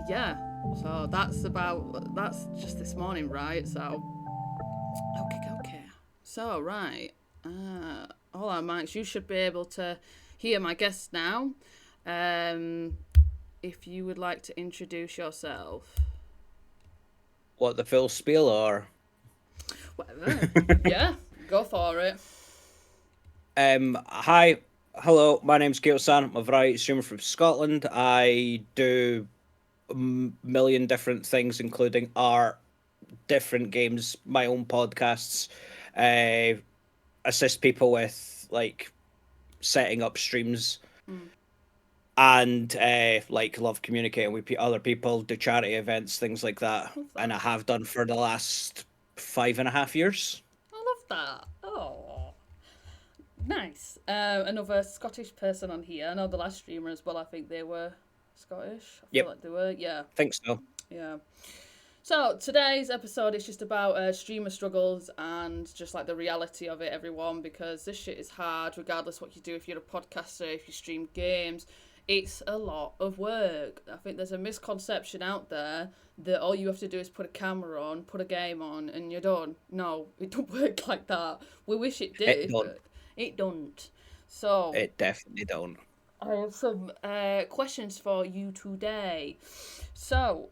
Yeah. So that's just this morning, right? So okay. So right. Hold on, Max. You should be able to hear my guest now. Um, if you would like to introduce yourself, What, the full spiel or? whatever. Yeah, go for it. Hi, hello. My name's Gail San. I'm a variety streamer from Scotland. I do a million different things, including art, different games, my own podcasts. Uh, assist people with like setting up streams, Mm, and love communicating with other people, do charity events, things like that. love And that. I have done for the last 5.5 years. I love that. Oh, nice. Another Scottish person on here. I know the last streamer as well. I think they were Scottish. I feel Yep, like they were. Yeah, think so. yeah. So today's episode is just about streamer struggles and just like the reality of it, everyone, because this shit is hard, regardless what you do. If you're a podcaster, if you stream games, it's a lot of work. I think there's a misconception out there that all you have to do is put a camera on, put a game on, and you're done. No, it don't work like that. We wish it It did, don't. but it don't. So It definitely don't. I have some questions for you today. So,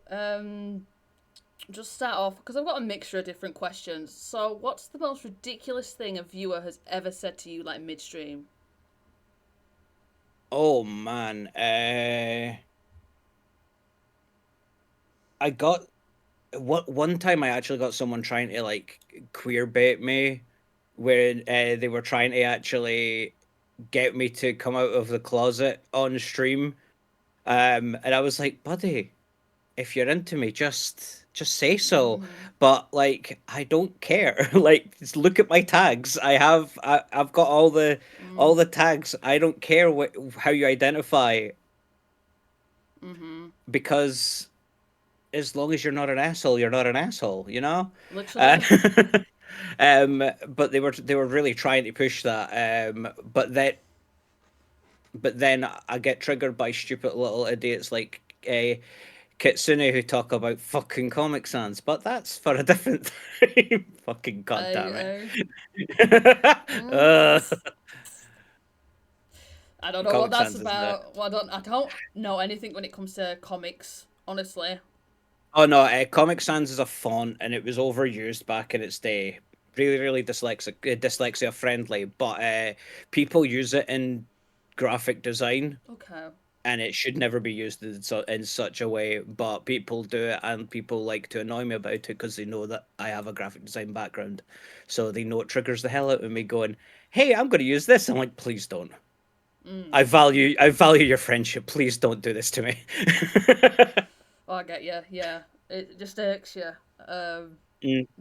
just start off because I've got a mixture of different questions. So, what's the most ridiculous thing a viewer has ever said to you, like midstream? Oh man, I got one time I actually got someone trying to like queer bait me, where they were trying to actually get me to come out of the closet on stream. And I was like, buddy, if you're into me, just say so. Mm-hmm. But like, I don't care. Like, just look at my tags. I've got all the tags. I don't care how you identify, Mm-hmm. because as long as you're not an asshole, you're not an asshole, you know? Uh, Literally. but they were really trying to push that. But then I get triggered by stupid little idiots like Kitsune who talk about fucking Comic Sans, but that's for a different time. Fucking goddamn I, it. mm, I don't know what Comic that's Sans, isn't it? about. Well, I don't know anything when it comes to comics. Honestly. Oh no, Comic Sans is a font, and it was overused back in its day. Really, really dyslexia friendly, but people use it in graphic design, Okay. and it should never be used in such a way. But people do it, and people like to annoy me about it because they know that I have a graphic design background, so they know it triggers the hell out of me. Going, "Hey, I'm going to use this." I'm like, "Please don't. Mm. I value your friendship. Please don't do this to me." Oh, I get you. Yeah. It just irks you.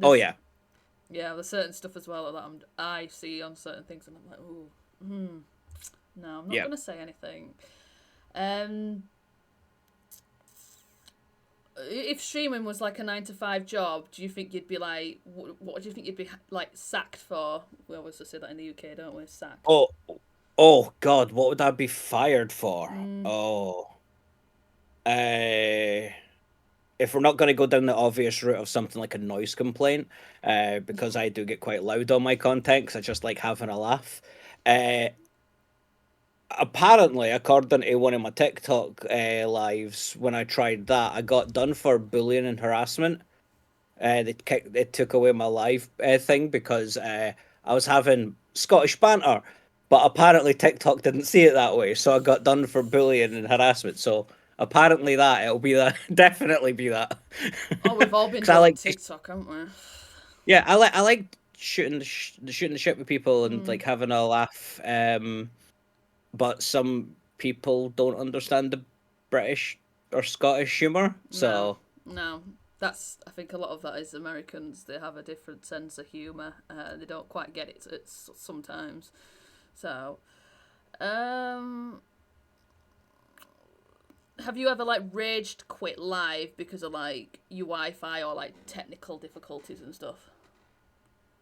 Oh There's yeah, Yeah, there's certain stuff as well that I see on certain things, and I'm like, oh, no, I'm not yeah. gonna say anything. Um, if streaming was like a 9 to 5 job, do you think you'd be like, what do you think you'd be like sacked for? We always just say that in the UK, don't we? Sacked. Oh, oh God, what would I be fired for? Mm, Oh, uh, if we're not going to go down the obvious route of something like a noise complaint, because I do get quite loud on my content because I just like having a laugh. Uh, Apparently, according to one of my TikTok lives, when I tried that, I got done for bullying and harassment. They took away my live thing because I was having Scottish banter, but apparently TikTok didn't see it that way, so I got done for bullying and harassment. So apparently it'll be that, definitely be that. oh, we've all been Because I done on like, TikTok, haven't we? yeah, I like shooting the shit with people and Mm, like having a laugh. But some people don't understand the British or Scottish humor, no, so no. That's I think a lot of that is Americans. They have a different sense of humour. They don't quite get it sometimes. So, um, have you ever like raged quit live because of like your Wi-Fi or like technical difficulties and stuff?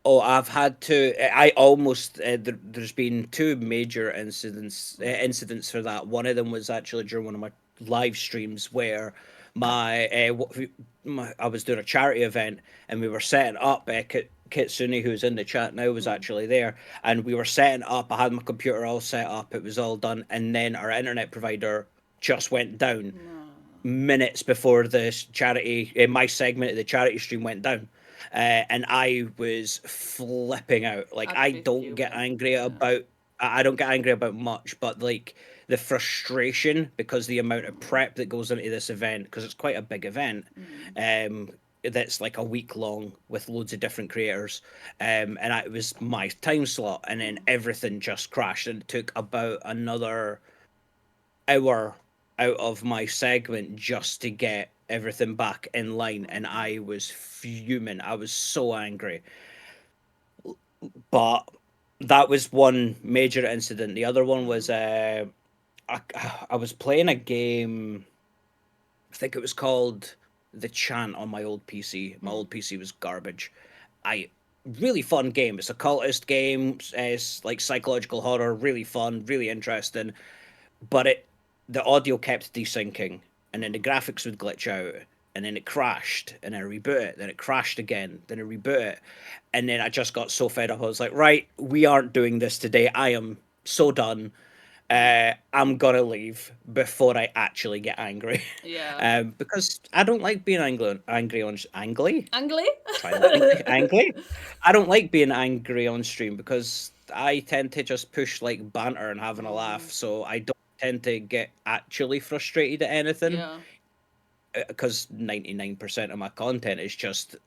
oh, I've had to. I almost. There's been two major incidents for that. One of them was actually during one of my live streams where my, I was doing a charity event, and we were setting up. Kitsune, who's in the chat now, was Mm. actually there, and we were setting up. I had my computer all set up; it was all done, and then our internet provider just went down No. minutes before the charity, my segment of the charity stream went down. And I was flipping out. Like, I'd I be don't get fuming. angry Yeah. about, I don't get angry about much, but like the frustration because the amount of Mm. prep that goes into this event, because it's quite a big event, Mm. that's like a week long with loads of different creators. And it was my time slot, and then Mm. everything just crashed, and it took about another hour out of my segment just to get everything back in line, and Mm. I was fuming. I was so angry. But that was one major incident. The other one was Mm. I, I was playing a game. I think it was called The Chant on my old PC. My Mm. old PC was garbage. I Really fun game. It's a cultist game. It's like psychological horror. Really fun. Really interesting. But the audio kept desyncing, and then the Mm. graphics would glitch out, and then it crashed, and I reboot it, then it crashed again, then I reboot it, and then I just got so fed up. I was like, right, we aren't doing this today. I am so done. Mm. I'm gonna leave before I actually get angry, Yeah. because I don't like being angry on angry. Angly? Try that angry. I don't like being angry on stream because I tend to just push like banter and having a laugh. Mm. So I don't tend to get actually frustrated at anything, Yeah. because 99% of my content is just,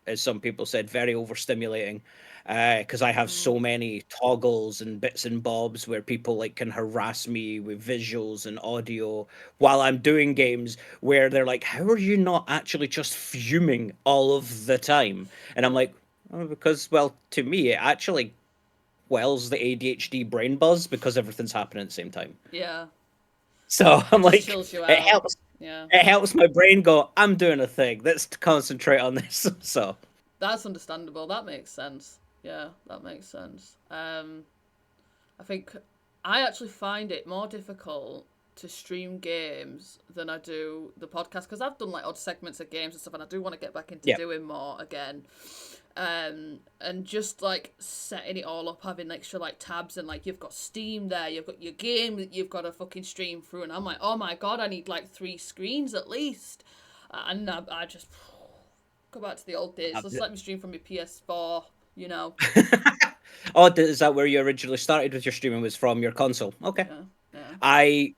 as some people said, very overstimulating. Because I have so Mm. many toggles and bits and bobs where people like can harass me with visuals and audio while I'm doing games, where they're like, "How are you not actually just fuming all of the time?" And I'm Yeah. like, "Oh, because, well, to me, it actually quells the ADHD brain buzz because everything's happening at the same time." Yeah. So It I'm just like, chills you it out. helps. Yeah. It helps my brain go, I'm doing a thing. Let's concentrate on this. So That's understandable. That makes sense. Yeah, that makes sense. I think I actually find it more difficult to stream games than I do the podcast, because I've done like odd segments of games and stuff, and I do want to get back into yeah, doing more again. And just like setting it all up, having extra like tabs, and like you've got Steam there, you've got your game that you've got to fucking stream through, and I'm like, oh my god, I need like 3 screens at least, and I just go back to the old days. Let's let me stream from my PS4, you know. oh, is that where you originally started with your streaming? Was from your console? Okay. Yeah, yeah. I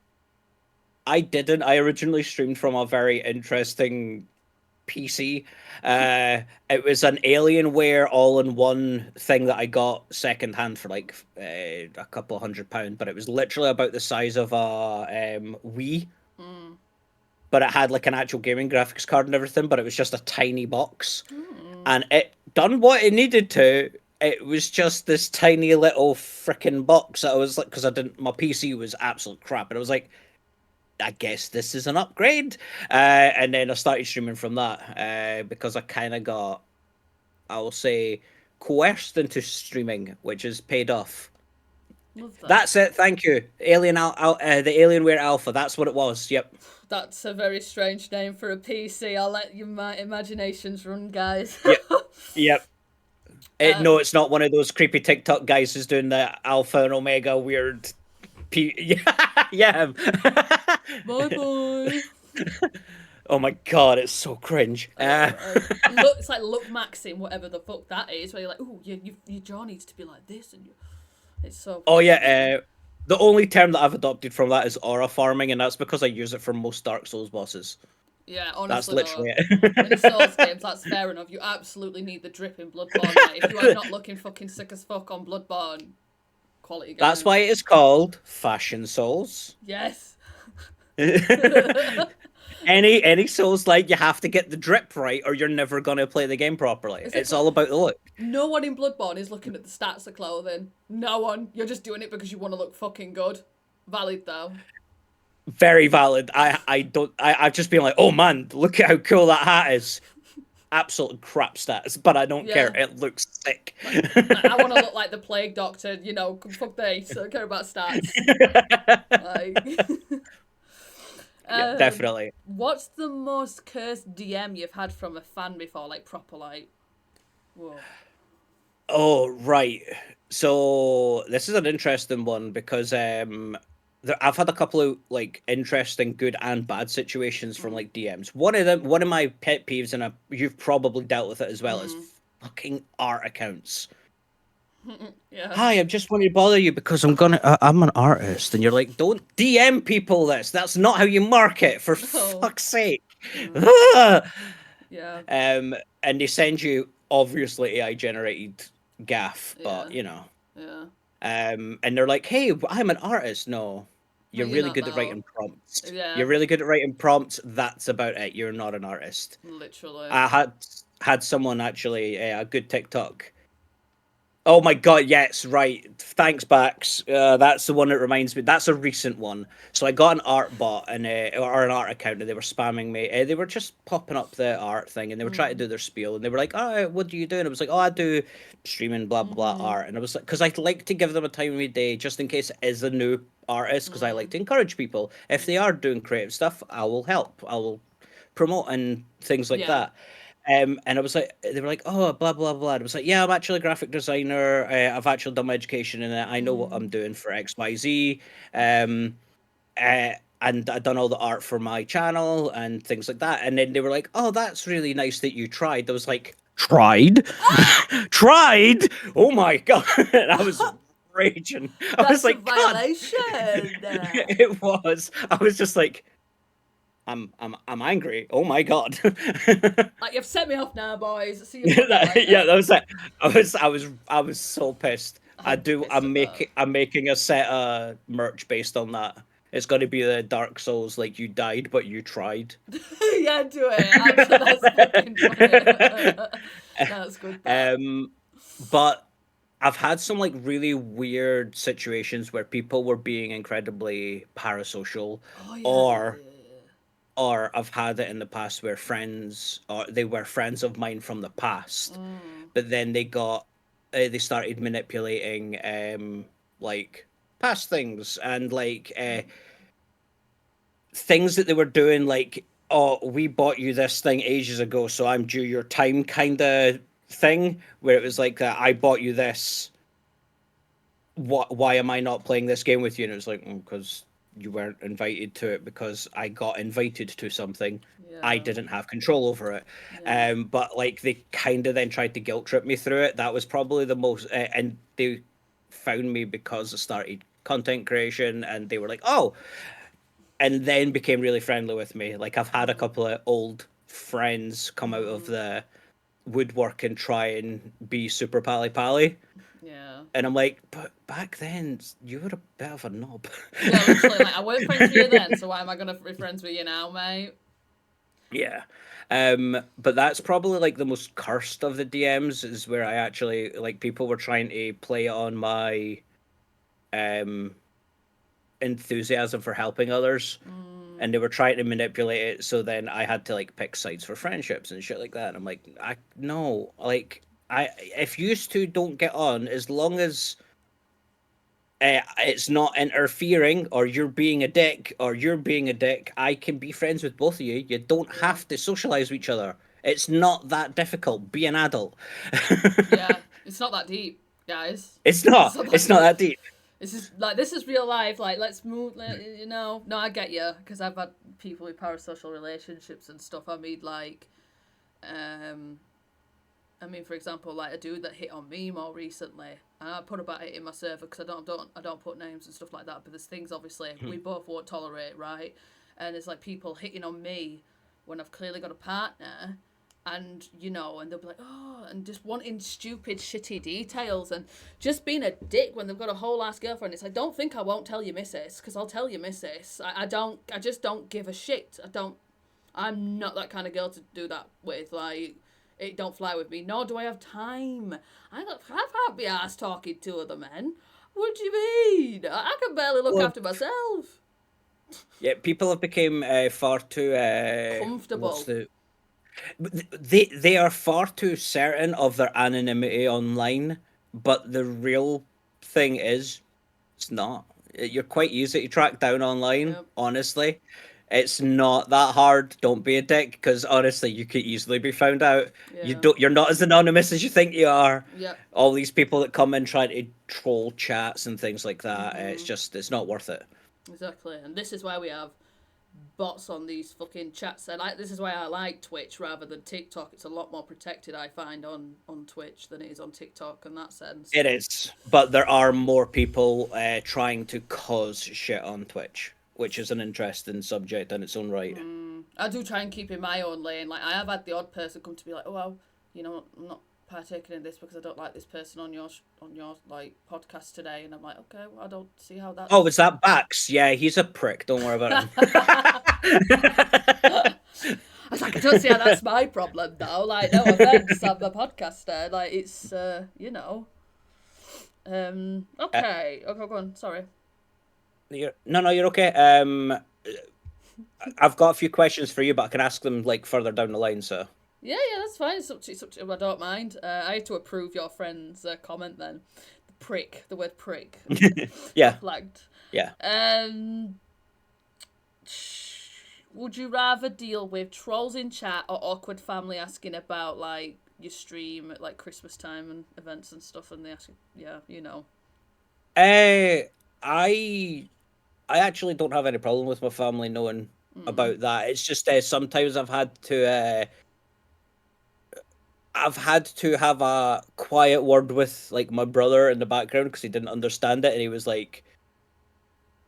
I didn't. I originally streamed from a very interesting PC. Uh, it was an Alienware all-in-one thing that I got secondhand for like a couple £100, but it was literally about the size of a Wii. Mm. But it had like an actual gaming graphics card and everything, but it was just a tiny box. Mm. And it done what it needed to. It was just this tiny little freaking box that I was like, because I didn't, my PC was absolute crap, and I was like, I guess this is an upgrade. And then I started streaming from that, because I kind of got, I will say, coerced into streaming, which has paid off. Love that. That's it. Thank you, the Alienware Alpha. That's what it was. Yep. That's a very strange name for a PC. I'll let your imaginations run, guys. Yep. Yep. No, um, it's not one of those creepy TikTok guys who's doing the Alpha and Omega weird. Yeah, yeah. bye bye. Oh my god, it's so cringe. Look, it's like look maxing, whatever the fuck that is. Where you're like, oh, your jaw needs to be like this, and it's so Oh creepy. yeah. The only term that I've adopted from that is aura farming, and that's because I use it for most Dark Souls bosses. Yeah, That's honestly though, literally any Souls it. games, that's fair enough. You absolutely need the drip in Bloodborne. Like, if you are not looking fucking sick as fuck on Bloodborne, quality That's game. why it is called Fashion Souls. Yes. Any Souls, like, you have to get the drip right, or you're never gonna play the game properly. Is it It's all about the look. no one in Bloodborne is looking at the stats of clothing. No one. You're just doing it because you want to look fucking good. Valid though. Very valid. I don't. I've just been like, oh man, look at how cool that hat is. Absolute crap stats, but I don't care. Yeah. It looks sick. Like, I want to look like the plague doctor, you know, fuck they, so I don't care about stats. Like, Yeah, definitely. What's the most cursed DM you've had from a fan before? Like proper, like, whoa. Oh, right. So this is an interesting one because I've had a couple of like interesting good and bad situations from Mm. like DMs. One of my pet peeves, and you've probably dealt with it as well, is Mm. fucking art accounts. Yeah. Hi, I'm just wanting to bother you because I'm an artist, and you're like, don't DM people this. That's not how you market, for No. fuck's sake. Mm. Yeah. um, and they send you obviously AI generated gaff, Yeah. but you know, Yeah. and they're like, "Hey, I'm an artist." No, No, you're you're really not good at though. writing prompts. Yeah. You're really good at writing prompts. That's about it. You're not an artist. Literally. I had someone actually a good TikTok. Oh my god, yes, right. Thanks, Bax. That's the one that reminds me. That's a recent one. So I got an art bot and or an art account, and they were spamming me. They were just popping up the art thing, and they were trying to Mm. do their spiel, and they were like, "Oh, what do you do?" And I was like, "Oh, I do streaming, blah blah blah Mm-hmm. art." And I was like, because I like to give them a time of my day just in case it is a new artist, because I like Mm. to encourage people. If they Mm. are doing creative stuff, I will help. I will promote and things like Yeah. that. And I was like, they were like, oh, blah blah blah. And I was like, yeah, I'm actually a graphic designer. I've actually done my education in it. I know what I'm Mm. doing for X, Y, Z. Um, uh, and I'd done all the art for my channel and things like that. And then they were like, oh, that's really nice that you tried. I was like, tried, tried. Oh my god! And I was raging. I was That's a like, God, violation. it was. I was just like, I'm angry. Oh my god. Like you've set me off now, boys. See you fucking Yeah, later. that was it. I was so pissed. I'd be pissed at that. I'm making a set of merch based on that. It's gonna be the Dark Souls, like you died but you tried. Yeah, do it. Actually, that's fucking funny. That's good. That. um, but I've had some like really weird situations where people were being incredibly parasocial, Oh yeah, yeah, or yeah, I've had it in the past where friends, or they were friends of mine from the yeah. past, Mm. but then they started manipulating like past things, and like things that they were doing, like, oh, we bought you this thing ages ago, so I'm due your time kind of thing, where it was like that, I bought you this, why am I not playing this game with you? And it was like, because you weren't invited to it, because I got invited to something. I Yeah, didn't have control over it. yeah. But like they kind of then tried to guilt trip me through it. That was probably the most, and they found me because I started content creation, and they were like, oh, and then became really friendly with me. Like I've had a Mm. couple of old friends come out of Mm. the woodwork and try and be super pally pally, Yeah. and I'm like, but back then you were a bit of a knob. Yeah, literally. Like I weren't friends with you then, so why am I gonna be friends with you now, mate? Yeah. But that's probably like the most cursed of the DMs, is where I actually like people were trying to play on my um enthusiasm for helping others, Mm. and they were trying to manipulate it, so then I had to like pick sides for friendships and shit like that. And I'm like, I no, like I if you two don't get on, as long as it's not interfering, or you're being a dick, or you're being a dick, I can be friends with both of you. You don't Yeah. have to socialize with each other. It's not that difficult. Be an adult. Yeah. It's not that deep, guys. It's It's not. not that It's not deep. that deep. This is like this is real life. Like let's move. You know. No, I get you because I've had people with parasocial relationships and stuff. I mean, like, um, I mean, for example, like a dude that hit on me more recently, and I put about it in my server because I don't put names and stuff like that. But there's things obviously we both won't tolerate, right? And it's like people hitting on me when I've clearly got a partner, and you know, and they'll be like, oh, and just wanting stupid, shitty details, and just being a dick when they've got a whole ass girlfriend. It's like, don't think I won't tell you, missus, because I'll tell you, missus. I don't, I just don't give a shit. I don't I'm not that kind of girl to do that with. Like, it don't fly with me. Nor do I have time. I can't be asked talking to other men. What do you mean? I can barely look Well, after myself. yeah, people have become far too what's Comfortable. the they are far too certain of their anonymity online, but the real thing is it's not. You're quite easy to track down online, Yep. honestly. It's not that hard. Don't be a dick, because honestly, you could easily be found out. Yeah. You're not as anonymous as you think you are. Yep. All these people that come in trying to troll chats and things like that, Mhm. it's not worth it. Exactly. And this is why we have bots on these fucking chats. And this is why I like Twitch rather than TikTok. It's a lot more protected, I find, on Twitch than it is on TikTok in that sense. It is, but there are more people trying to cause shit on Twitch, which is an interesting subject in its own right. I do try and keep in my own lane. Like I have had the odd person come to be like, "Oh, well, I'm not partaking in this because I don't like this person on your like podcast today," and I'm like, "Okay, well, I don't see how Oh, that's." was that Bax? Yeah, he's a prick. Don't worry about him. I was like, I don't see how that's my problem though. Like, no offense, I'm a podcaster. Like, it's Uh, Okay, okay, go on. Sorry. no, you're okay. I've got a few questions for you, but I can ask them like further down the line. So Yeah, yeah, that's fine. It's up to I don't mind. I had to approve your friend's comment then. The prick, the word prick, yeah, got flagged. yeah. Um, would you rather deal with trolls in chat or awkward family asking about like your stream at like Christmas time and events and stuff, and they ask, yeah, Uh, I I actually don't have any problem with my family knowing Mm. about that. It's just sometimes I've had to have a quiet word with like my brother in the background because he didn't understand it, and he was like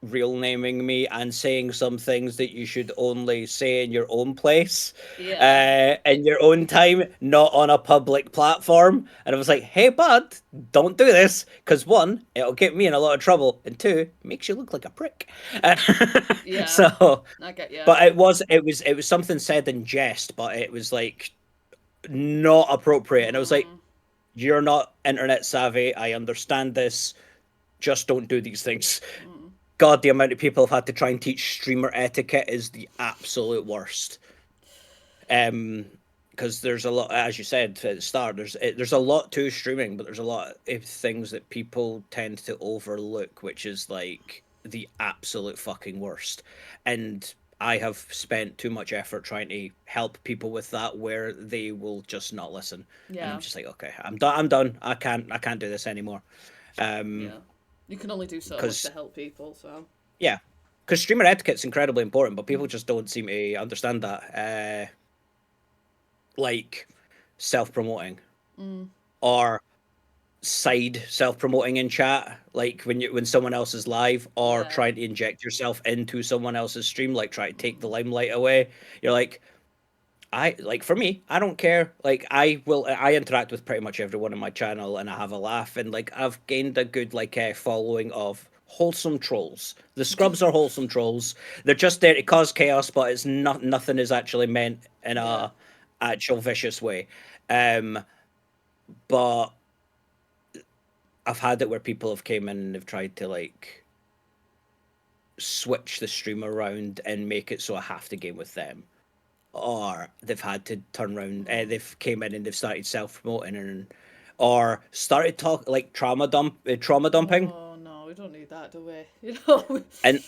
real naming me and saying some things that you should only say in your own place, Yeah, in your own time, not on a public platform. And I was like, hey bud, don't do this, because one, it'll get me in a lot of trouble, and two, it makes you look like a prick. yeah, So I get you. but it was something said in jest, but it was like not appropriate. And I was like, Mm, you're not internet savvy. I understand this. Just don't do these things. mm, God, the amount of people have had to try and teach streamer etiquette is the absolute worst. Um, because there's a lot, as you said at the start, there's a lot to streaming, but there's a lot of things that people tend to overlook, which is like the absolute fucking worst. And I have spent too much effort trying to help people with that, where they will just not listen, and I'm yeah, just like, okay, I'm done. I'm done. I can't do this anymore. yeah. You can only do so much to Because help people, so. yeah, because streamer etiquette's incredibly important, but people Mm, just don't seem to understand that. Like self promoting mm, or side self promoting in chat, like when someone else is live, or yeah. trying to inject yourself into someone else's stream, like try to take the limelight away. You're like, I like for me, I don't care. Like I interact with pretty much everyone on my channel and I have a laugh, and like I've gained a good like following of wholesome trolls. The scrubs are wholesome trolls. They're just there to cause chaos, but it's not nothing is actually meant in Yeah. a actual vicious way. Um but I've had it where people have came in and they've tried to like switch the stream around and make it so I have to game with them, or they've had to turn around. Mm. They've came in and they've started self promoting, and or started talk like trauma dumping. Oh no, we don't need that, do we? And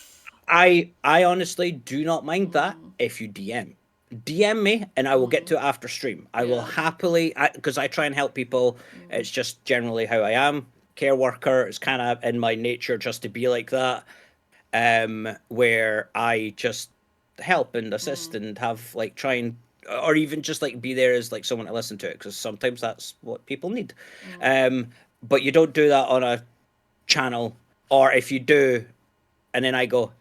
I honestly do not mind that Mm, if you DM me and I will get mm, to it after stream. I will yeah. happily, because I try and help people. Mm, It's just generally how I am. Care worker. It's kind of in my nature just to be like that. Where I just help and assist mm, and have like try and, or even just like be there as like someone to listen to it, because sometimes that's what people need. mm, Um, but you don't do that on a channel, or if you do, and then I go,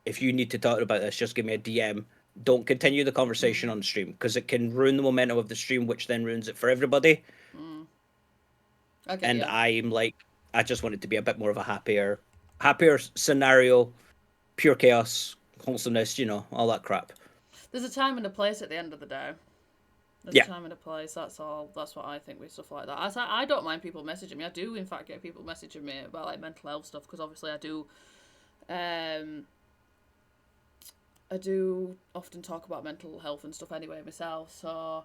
if you need to talk about this, just give me a DM. Don't continue the conversation mm, on stream, because it can ruin the momentum of the stream, which then ruins it for everybody. mm. I get And you. I'm like, I just want it to be a bit more of a happier scenario, pure chaos, wholesomeness, all that crap. There's a time and a place at the end of the day. There's a Yeah, time and a place. That's all. That's what I think with stuff like that. I don't mind people messaging me. I do, in fact, get people messaging me about like mental health stuff because obviously Um, I do often talk about mental health and stuff anyway myself. So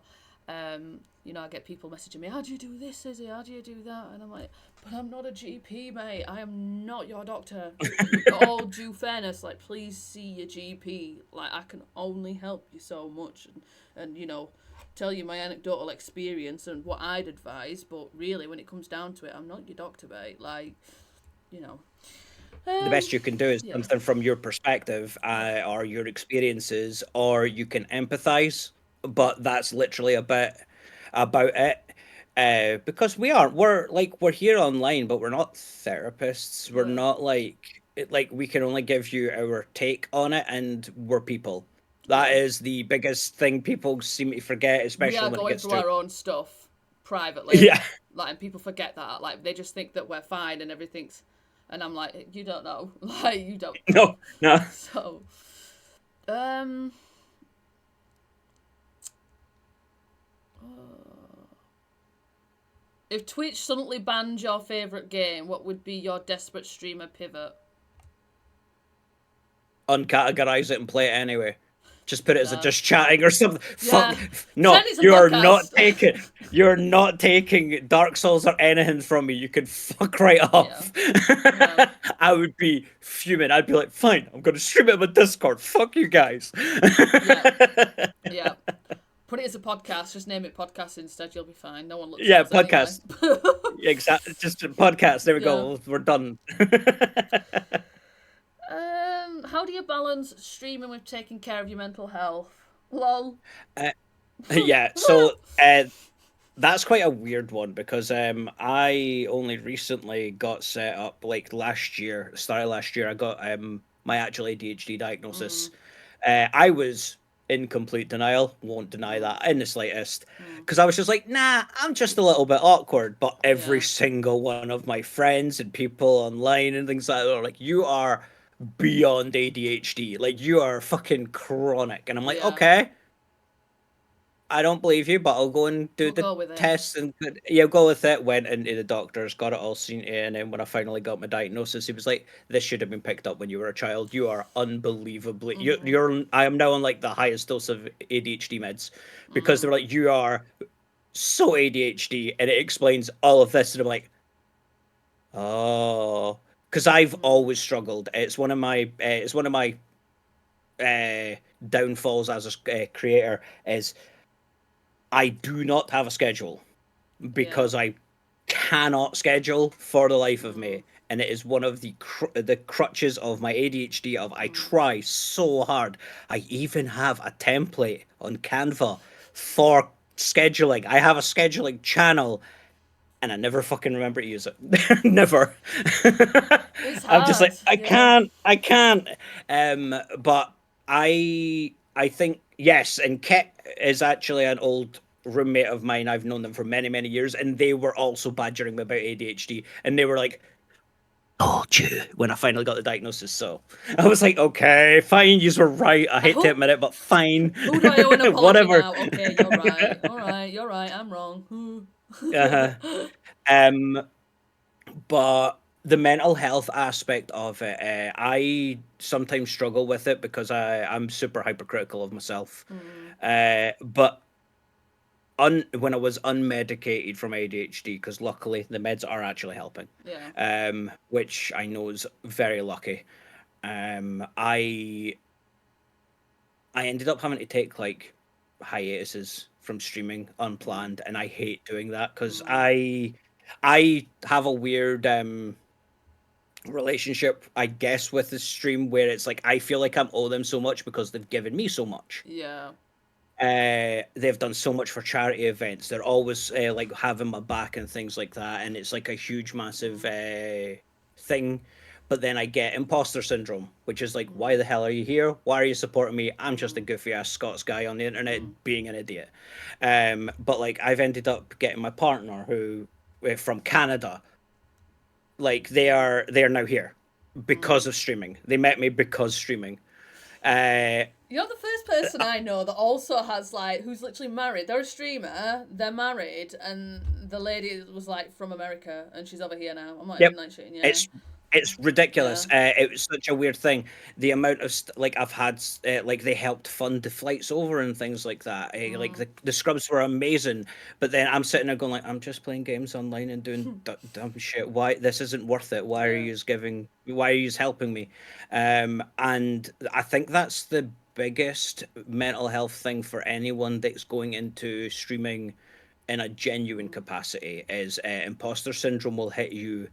You know, I get people messaging me, how do you do this, Izzy? How do you do that? And I'm like, but I'm not a GP, mate. I am not your doctor. With all due fairness, like, please see your GP. Like, I can only help you so much. And you know, tell you my anecdotal experience and what I'd advise. But really, when it comes down to it, I'm not your doctor, mate. Like, you know. The best you can do is Yeah. something from your perspective Yeah. or your experiences, or you can empathize. But that's literally about it. Because we're here online, but we're not therapists. We're Yeah. not like we can only give you our take on it, and we're people. That Yeah. is the biggest thing people seem to forget, We especially are when it going gets through to our own stuff privately. yeah. Like, and people forget that. Like, they just think that we're fine and everything's. And I'm like, you don't know. Like, you don't know. No, no. So, um, if Twitch suddenly banned your favourite game, what would be your desperate streamer pivot? Uncategorize it and play it anyway. Just put it as a No. just chatting or something. Fuck Yeah. no, Pretend it's a you are not podcast. taking you're not taking Dark Souls or anything from me. You can fuck right Yeah. off. Yeah. I would be fuming. I'd be like, fine, I'm gonna stream it on my Discord. Fuck you guys. Yeah. Yeah. Put it as a podcast. Just name it podcast instead. You'll be fine. No one looks at Yeah, us anyway. podcast. Exactly. Just a podcast. There we Yeah. go. We're done. How do you balance streaming with taking care of your mental health? Lol. uh, yeah. So that's quite a weird one because I only recently got set up like last year, started last year. I got my actual ADHD diagnosis. I was in complete denial, won't deny that in the slightest, because I was just like, nah, I'm just a little bit awkward. But every Yeah. single one of my friends and people online and things like that are like, you are beyond ADHD, like you are fucking chronic, and I'm like, Yeah. okay, I don't believe you, but I'll go and do We'll the go with it. tests and yeah, go with it. Went into the doctors, got it all seen, and then when I finally got my diagnosis, he was like, "This should have been picked up when you were a child. You are unbelievably. You're. I am now on like the highest dose of ADHD meds because they're like, you are so ADHD, and it explains all of this." And I'm like, oh, because I've always struggled. It's one of my downfalls as a creator is I do not have a schedule Yeah. because I cannot schedule for the life of me. And it is one of the crutches of my ADHD. Of I try so hard. I even have a template on Canva for scheduling. I have a scheduling channel, and I never fucking remember to use it. Never. It's I'm just hard. like, I Yeah. can't, I can't. But I think yes, and Kit is actually an old roommate of mine. I've known them for many, many years, and they were also badgering me about ADHD, and they were like, "Told you" when I finally got the diagnosis. So I was like, "Okay, fine, you were right. I hate to Who admit it, but fine, who do I owe an apology whatever." now? Okay, you're right. All right, you're right. I'm wrong. Uh-huh. Um, but the mental health aspect of it, I sometimes struggle with it because I'm super hypercritical of myself. But when I was unmedicated from ADHD, because luckily the meds are actually helping, Yeah. which I know is very lucky. I ended up having to take like hiatuses from streaming unplanned, and I hate doing that because I have a weird relationship, I guess, with the stream where it's like I feel like I'm owe them so much because they've given me so much. Yeah. They've done so much for charity events. They're always like having my back and things like that, and it's like a huge, massive thing. But then I get imposter syndrome, which is like, why the hell are you here? Why are you supporting me? I'm just a goofy ass Scots guy on the internet being an idiot. But like I've ended up getting my partner who from Canada, like they are now here because of streaming. They met me because streaming. Uh, You're the first person I know that also has like who's literally married. They're a streamer, they're married, and the lady was like from America and she's over here now. I'm not yep, even like shitting, yeah. it's It's Yeah. ridiculous. It was such a weird thing. The amount of like I've had, like they helped fund the flights over and things like that. Like the scrubs were amazing, but then I'm sitting there going like, I'm just playing games online and doing dumb shit. Why this isn't worth it? Why are Yeah. you giving? Why are you helping me? And I think that's the biggest mental health thing for anyone that's going into streaming in a genuine capacity is imposter syndrome will hit you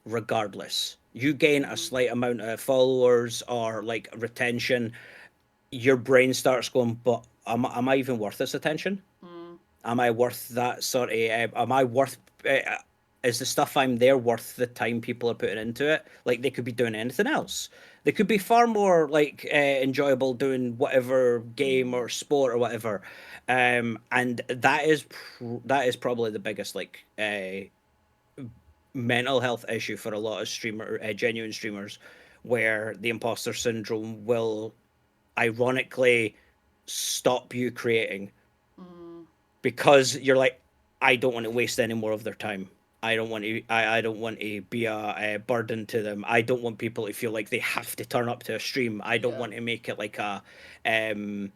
regardless. You gain a slight amount of followers or like retention, your brain starts going, but am I even worth this attention? Am I worth that sort of? Am I worth? Is the stuff I'm there worth the time people are putting into it? Like they could be doing anything else. They could be far more like enjoyable doing whatever game or sport or whatever. And that is probably the biggest like mental health issue for a lot of genuine streamers, where the imposter syndrome will ironically stop you creating because you're like, I don't want to waste any more of their time. I don't want to. I don't want to be a burden to them. I don't want people to feel like they have to turn up to a stream. I don't Yeah. want to make it like um,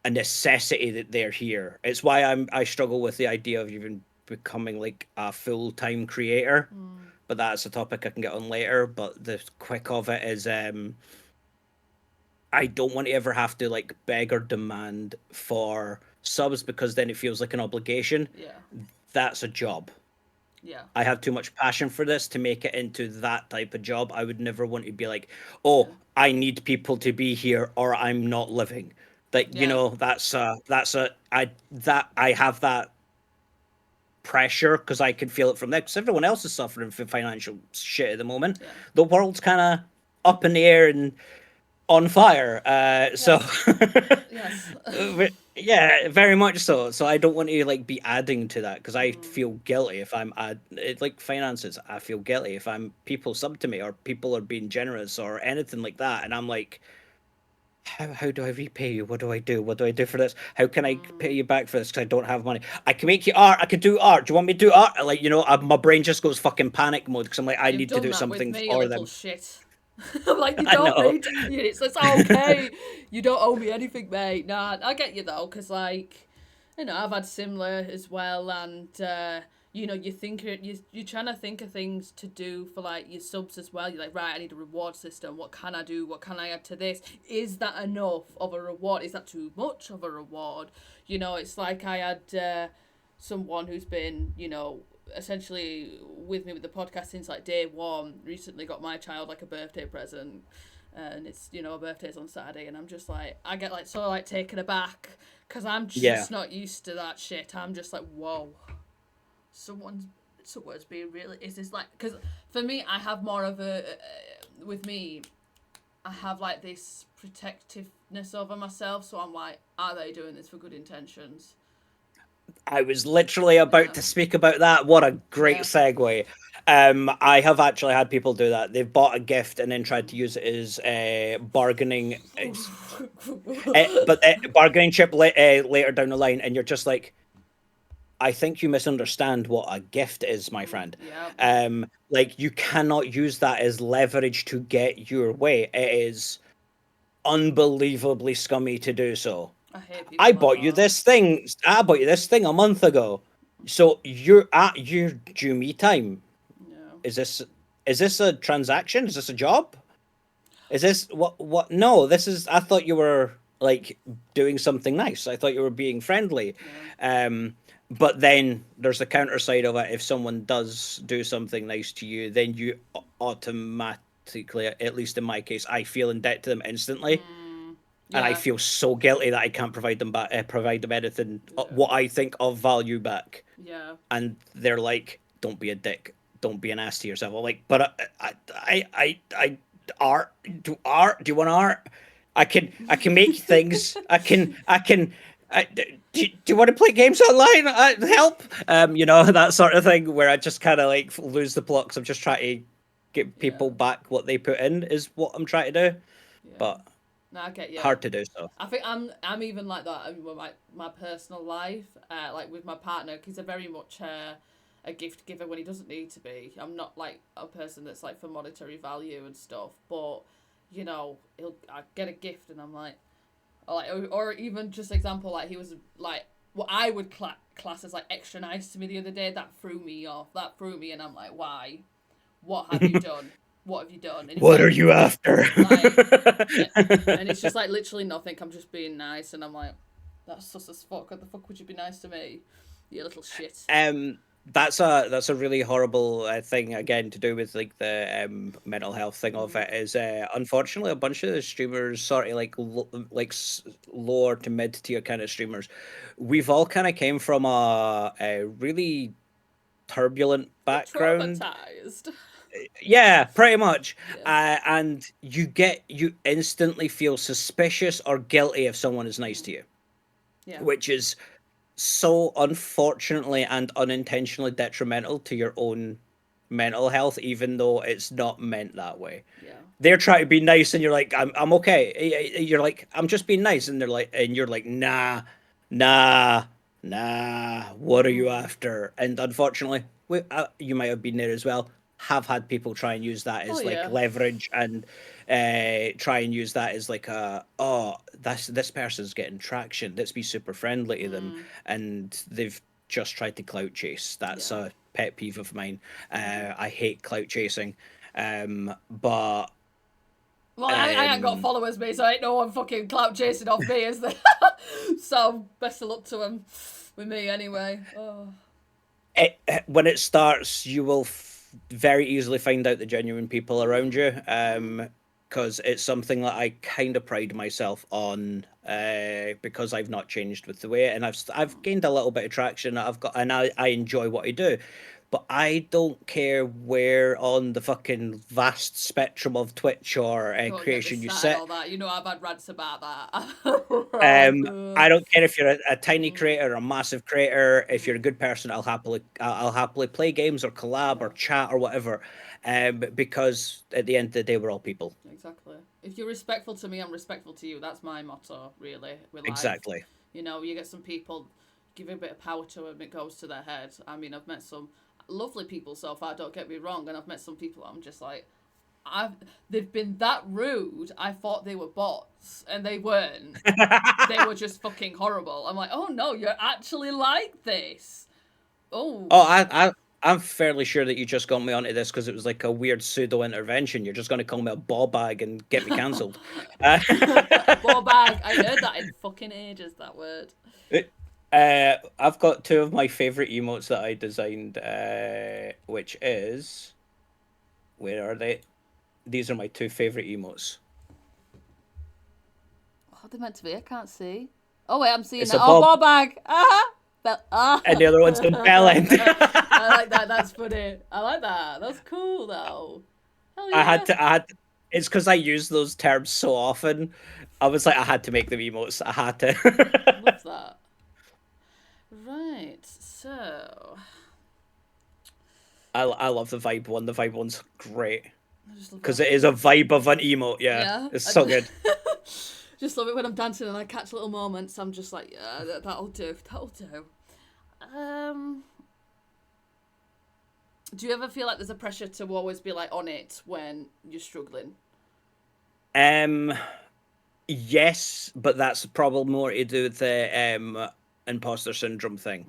a necessity that they're here. It's why I struggle with the idea of even becoming like a full time creator. But that's a topic I can get on later. But the quick of it is, I don't want to ever have to like beg or demand for subs because then it feels like an obligation. Yeah. That's a job. Yeah. I have too much passion for this to make it into that type of job. I would never want to be like, Yeah. oh, I need people to be here or I'm not living. Like, you Yeah. know, I have that pressure because I can feel it from there. Because everyone else is suffering from financial shit at the moment. Yeah. The world's kind of up in the air and on fire. So Yes. Yes. yeah, very much so. So I don't want to like be adding to that because I feel guilty if I'm like finances. I feel guilty if I'm people sub to me or people are being generous or anything like that, and I'm like, how do I repay you? What do I do? What do I do for this? How can I pay you back for this? Because I don't have money. I can make you art. I could do art. Do you want me to do art? Like, you know, my brain just goes fucking panic mode because I'm like, I You've need to done do that with something me, you for little them. shit. I'm like, you I don't know. need to. It's okay. You don't owe me anything, mate. Nah, I get you though, because like, I've had similar as well, and you think you're trying to think of things to do for like your subs as well. You're like, right, I need a reward system. What can I do? What can I add to this? Is that enough of a reward? Is that too much of a reward? It's like I had someone who's been, essentially with me with the podcast since like day one. Recently got my child like a birthday present, and it's her birthday's on Saturday, and I'm just like, I get like so like taken aback because I'm Yeah. just not used to that shit. I'm just like, whoa, someone's someone's being really, is this like, because for me I have more of a with me I have like this protectiveness over myself, so I'm like, are they doing this for good intentions? I was literally about Yeah. to speak about that. What a great Yeah. segue. I have actually had people do that. They've bought a gift and then tried to use it as bargaining, but bargaining chip later down the line, and you're just like, I think you misunderstand what a gift is, my friend. Yeah. Like you cannot use that as leverage to get your way. It is unbelievably scummy to do so. I hate I people like bought you that. this thing. I bought you this thing a month ago. So you're at your due me time. Yeah. Is this a transaction? Is this a job? Is this what no, this is I thought you were like doing something nice. I thought you were being friendly. Yeah. Um but then there's the counter side of it. If someone does do something nice to you, then you automatically, at least in my case, I feel in debt to them instantly and I Yeah. feel so guilty that I can't provide them back, provide them anything Yeah. what I think of value back. Yeah. And they're like, "Don't be a dick, don't be an ass to yourself." I'm like, but art, art. Do you want art? I can make things. I can. Do you want to play games online? Help, you know that sort of thing. Where I just kind of like lose the plot because I'm just trying to give Yeah. people back what they put in is what I'm trying to do, Yeah. but No, I get you. hard to do so. I think I'm even like that with my personal life, like with my partner, because he's a very much a gift giver when he doesn't need to be. I'm not like a person that's like for monetary value and stuff, but you know, I get a gift and I'm like, or even just example, like he was like what I would class as like extra nice to me the other day. That threw me off. That threw me, and I'm like, why? What have you done? What have you done? And he's What like, are you after? like, and it's just like literally nothing. I'm just being nice, and I'm like, that's sus as fuck. What the fuck would you be nice to me? You little shit. Um, that's a really horrible thing again to do with like the mental health thing of Mm. it is unfortunately a bunch of the streamers sort of like lower to mid tier kind of streamers, we've all kind of came from a really turbulent background. Traumatized. Yeah, pretty much. Yeah. And you instantly feel suspicious or guilty if someone is nice Mm. to you, Yeah. which is so unfortunately and unintentionally detrimental to your own mental health, even though it's not meant that way. Yeah. They're trying to be nice, and you're like, I'm okay. You're like, I'm just being nice, and you're like, nah, nah. What are you Mm. after? And unfortunately, you might have been there as well. Have had people try and use that Oh as like yeah. leverage and try and use that as like oh, this person's getting traction. Let's be super friendly to them, Mm. and they've just tried to clout chase. That's Yeah. a pet peeve of mine. Mm. I hate clout chasing. But Well, I ain't got um, followers, me, so ain't no one fucking clout chasing off me, is there? So best of luck to them with me anyway. Oh. when it starts, you will very easily find out the genuine people around Mm. you. Mm. Because it's something that I kind of pride myself on. Because I've not changed with the way, and I've gained a little bit of traction. I've got, and I enjoy what I do. But I don't care where on the fucking vast spectrum of Twitch or Don't get me creation you started sit. on that. You know I've had rants about that. Um, Oh, I don't care if you're a tiny mm, creator or a massive creator. If you're a mm, good person, I'll happily play games or collab or yeah, chat or whatever. Because at the end of the day, we're all people. exactly. If you're respectful to me, I'm respectful to you. That's my motto, really, with life. Exactly. You know, you get some people, give a bit of power to them, it goes to their head. I mean, I've met some lovely people so far, don't get me wrong, and I've met some people I'm just like, I've they've been that rude. I thought they were bots, and they weren't. They were just fucking horrible. I'm like, oh no, you're actually like this. Oh, Oh, I'm fairly sure that you just got me onto this because it was like a weird pseudo intervention. You're just going to call me a ball bag and get me cancelled. Uh, a ball bag. I heard that in fucking ages. That word. I've got two of my favorite emotes that I designed, which is where are they? These are my two favorite emotes. Oh, they're meant to be. I can't see. Oh wait, I'm seeing It's that. a Oh, ball, ball bag. Ah, and the other one's a bell end. I like that. That's funny. I like that. That's cool though. Hell I yeah. had to. I had. It's because I use those terms so often. I was like, I had to make them emotes. I had to. Love that. Right. So I love the vibe one. The vibe one's great I just love because when it is a vibe of an emote. Yeah, yeah. it's so good. Just love it when I'm dancing and I catch little moments. I'm just like, yeah, that'll do. That'll do. Um, do you ever feel like there's a pressure to always be like on it when you're struggling? Um, yes, but that's probably more to do with the imposter syndrome thing.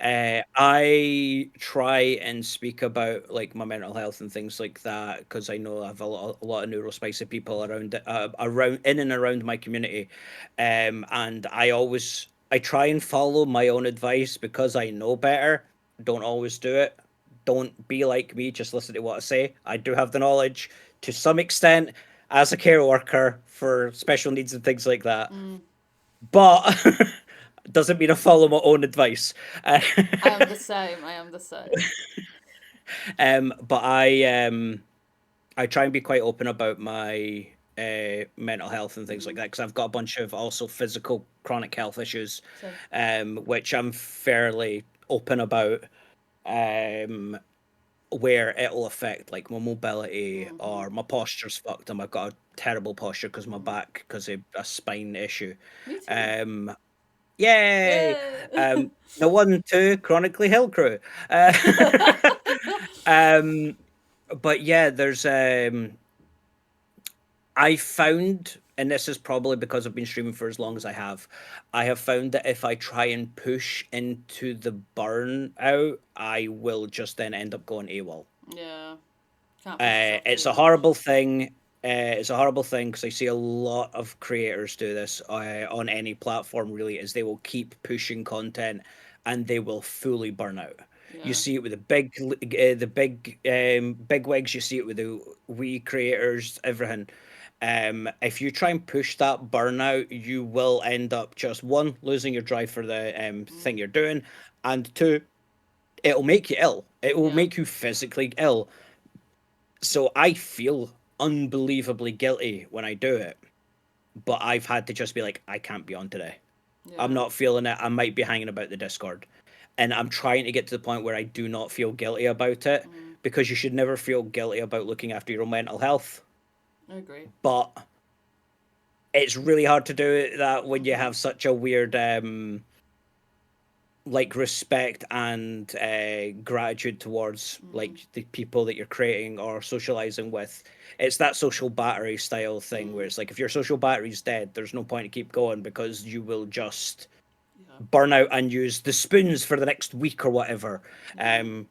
Mm, I try and speak about like my mental health and things like that because I know I have a lot of neurospicy people around in and around my community, and I try and follow my own advice because I know better. Don't always do it. Don't be like me. Just listen to what I say. I do have the knowledge to some extent as a care worker for special needs and things like that, mm. but doesn't mean I follow my own advice. I am the same. I am the same. But I try and be quite open about my mental health and things like Mm, that because I've got a bunch of also physical chronic health issues, same. which I'm fairly open about. Um, where it'll affect like my mobility Mm-hmm. or my posture's fucked. And I've got a terrible posture because my Mm. back because of a spine issue. Me too. Um, Yay! Yay! The one, two, chronically Hill crew. Uh, um, but yeah, there's I found, and this is probably because I've been streaming for as long as I have found that if I try and push into the burnout, I will just then end up going AWOL. Yeah, can't push yourself It's too a much. horrible thing. It's a horrible thing because I see a lot of creators do this on any platform. Really, is they will keep pushing content and they will fully burn out. You Yeah. see it with big wigs. You see it with the wee creators. Everything. If you try and push that burnout, you will end up just one losing your drive for the Mm. thing you're doing, and two, it'll make you ill. It will Yeah. make you physically ill. So I feel unbelievably guilty when I do it, but I've had to just be like, I can't be on today. I'm Yeah. not feeling it. I might be hanging about the Discord. And I'm trying to get to the point where I do not feel guilty about it, Mm. because you should never feel guilty about looking after your own mental health. I agree. But it's really hard to do that when you Mhm. have such a weird like respect and gratitude towards Mm. like the people that you're creating or socializing with. It's that social battery style thing where Mm. it's like if your social battery's dead, there's no point to keep going because you will just Yeah. burn out and use the spoons for the next week or whatever. Mm.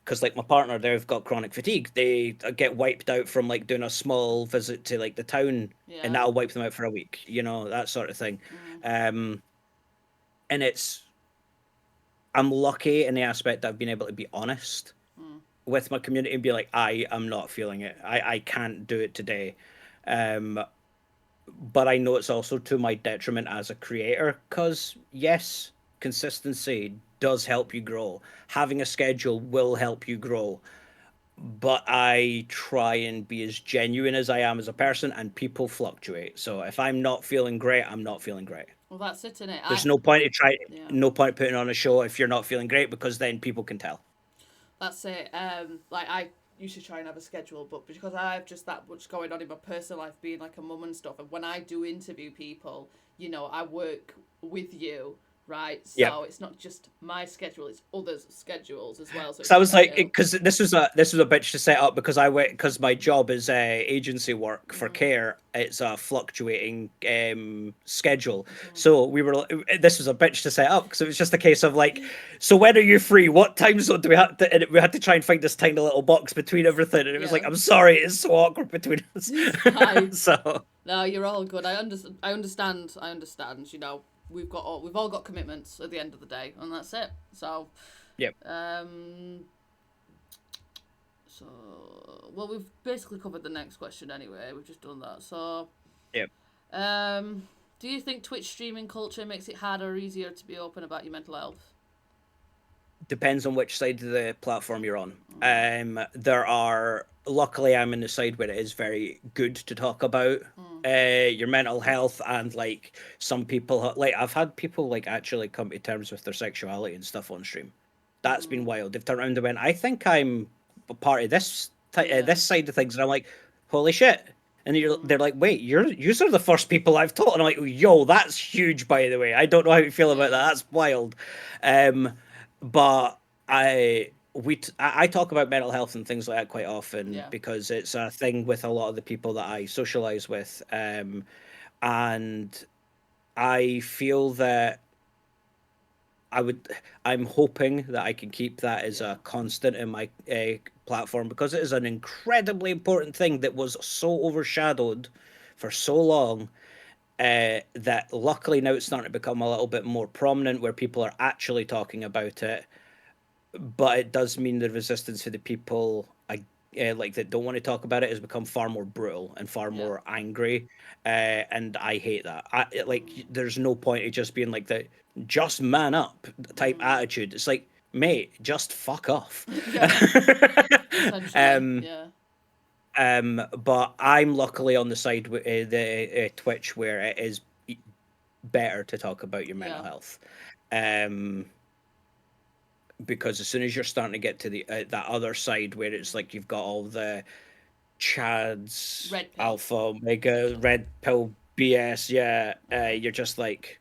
Because like my partner, they've got chronic fatigue. They get wiped out from like doing a small visit to like the town, and Yeah. that'll wipe them out for a week. You know, that sort of thing. Mm. Um, and I'm lucky in the aspect that I've been able to be honest Mm. with my community and be like, I am not feeling it. I can't do it today. Um, but I know it's also to my detriment as a creator because, yes, consistency does help you grow. Having a schedule will help you grow. But I try and be as genuine as I am as a person, and people fluctuate. So if I'm not feeling great, I'm not feeling great. Well, that's it, innit? There's no point to try, Yeah. no point putting on a show if you're not feeling great because then people can tell. That's it. Like I used to try and have a schedule, but because I have just that much going on in my personal life, being like a mum and stuff, and when I do interview people, I work with you, right? Yeah. So it's not just my schedule; it's others' schedules as well. So it So I can was get like, ill. because this was a bitch to set up because I went because my job is agency work for Mm. care. It's a fluctuating schedule. Mhm. So this was a bitch to set up because it was just a case of like, so when are you free? What time zone do we have to? And we had to try and find this tiny little box between everything, and it was like, Yeah, I'm sorry, it's so awkward between us. it's fine. So No, you're all good. I understand. I understand. We've all got commitments at the end of the day, and that's it. So, yeah, um, so well, we've basically covered the next question anyway. We've just done that. So, yeah. do you think Twitch streaming culture makes it harder or easier to be open about your mental health? Depends on which side of the platform you're on. Mm. There are, luckily, I'm in the side where it is very good to talk about Mm. your mental health, and like some people, like I've had people like actually come to terms with their sexuality and stuff on stream. That's been Mm. wild. They've turned around and went, I think I'm a part of Yeah. this side of things, and I'm like, holy shit. And Mm. they're like, wait, you are the first people I've taught, and I'm like, yo, that's huge, by the way. I don't know how you feel about Yeah. that. That's wild. Um, but I talk about mental health and things like that quite often Yeah. because it's a thing with a lot of the people that I socialize with, and I feel that I would I'm hoping that I can keep that as Yeah. a constant in my platform because it is an incredibly important thing that was so overshadowed for so long. That luckily now it's starting to become a little bit more prominent where people are actually talking about it, but it does mean the resistance for the people like that don't want to talk about it has become far more brutal and far Yeah. more angry, and I hate that. Mm. There's no point in just being like the just man up type Mm. attitude. It's like, mate, just fuck off. Yeah. Essentially. um, Yeah. but I'm luckily on the side with the Twitch where it is better to talk about your mental Yeah. health. Um, because as soon as you're starting to get to the that other side where it's Mm. like you've got all the Chads, Red pill, Alpha, Omega, essentially. Red Pill BS, yeah, Yeah. you're just like,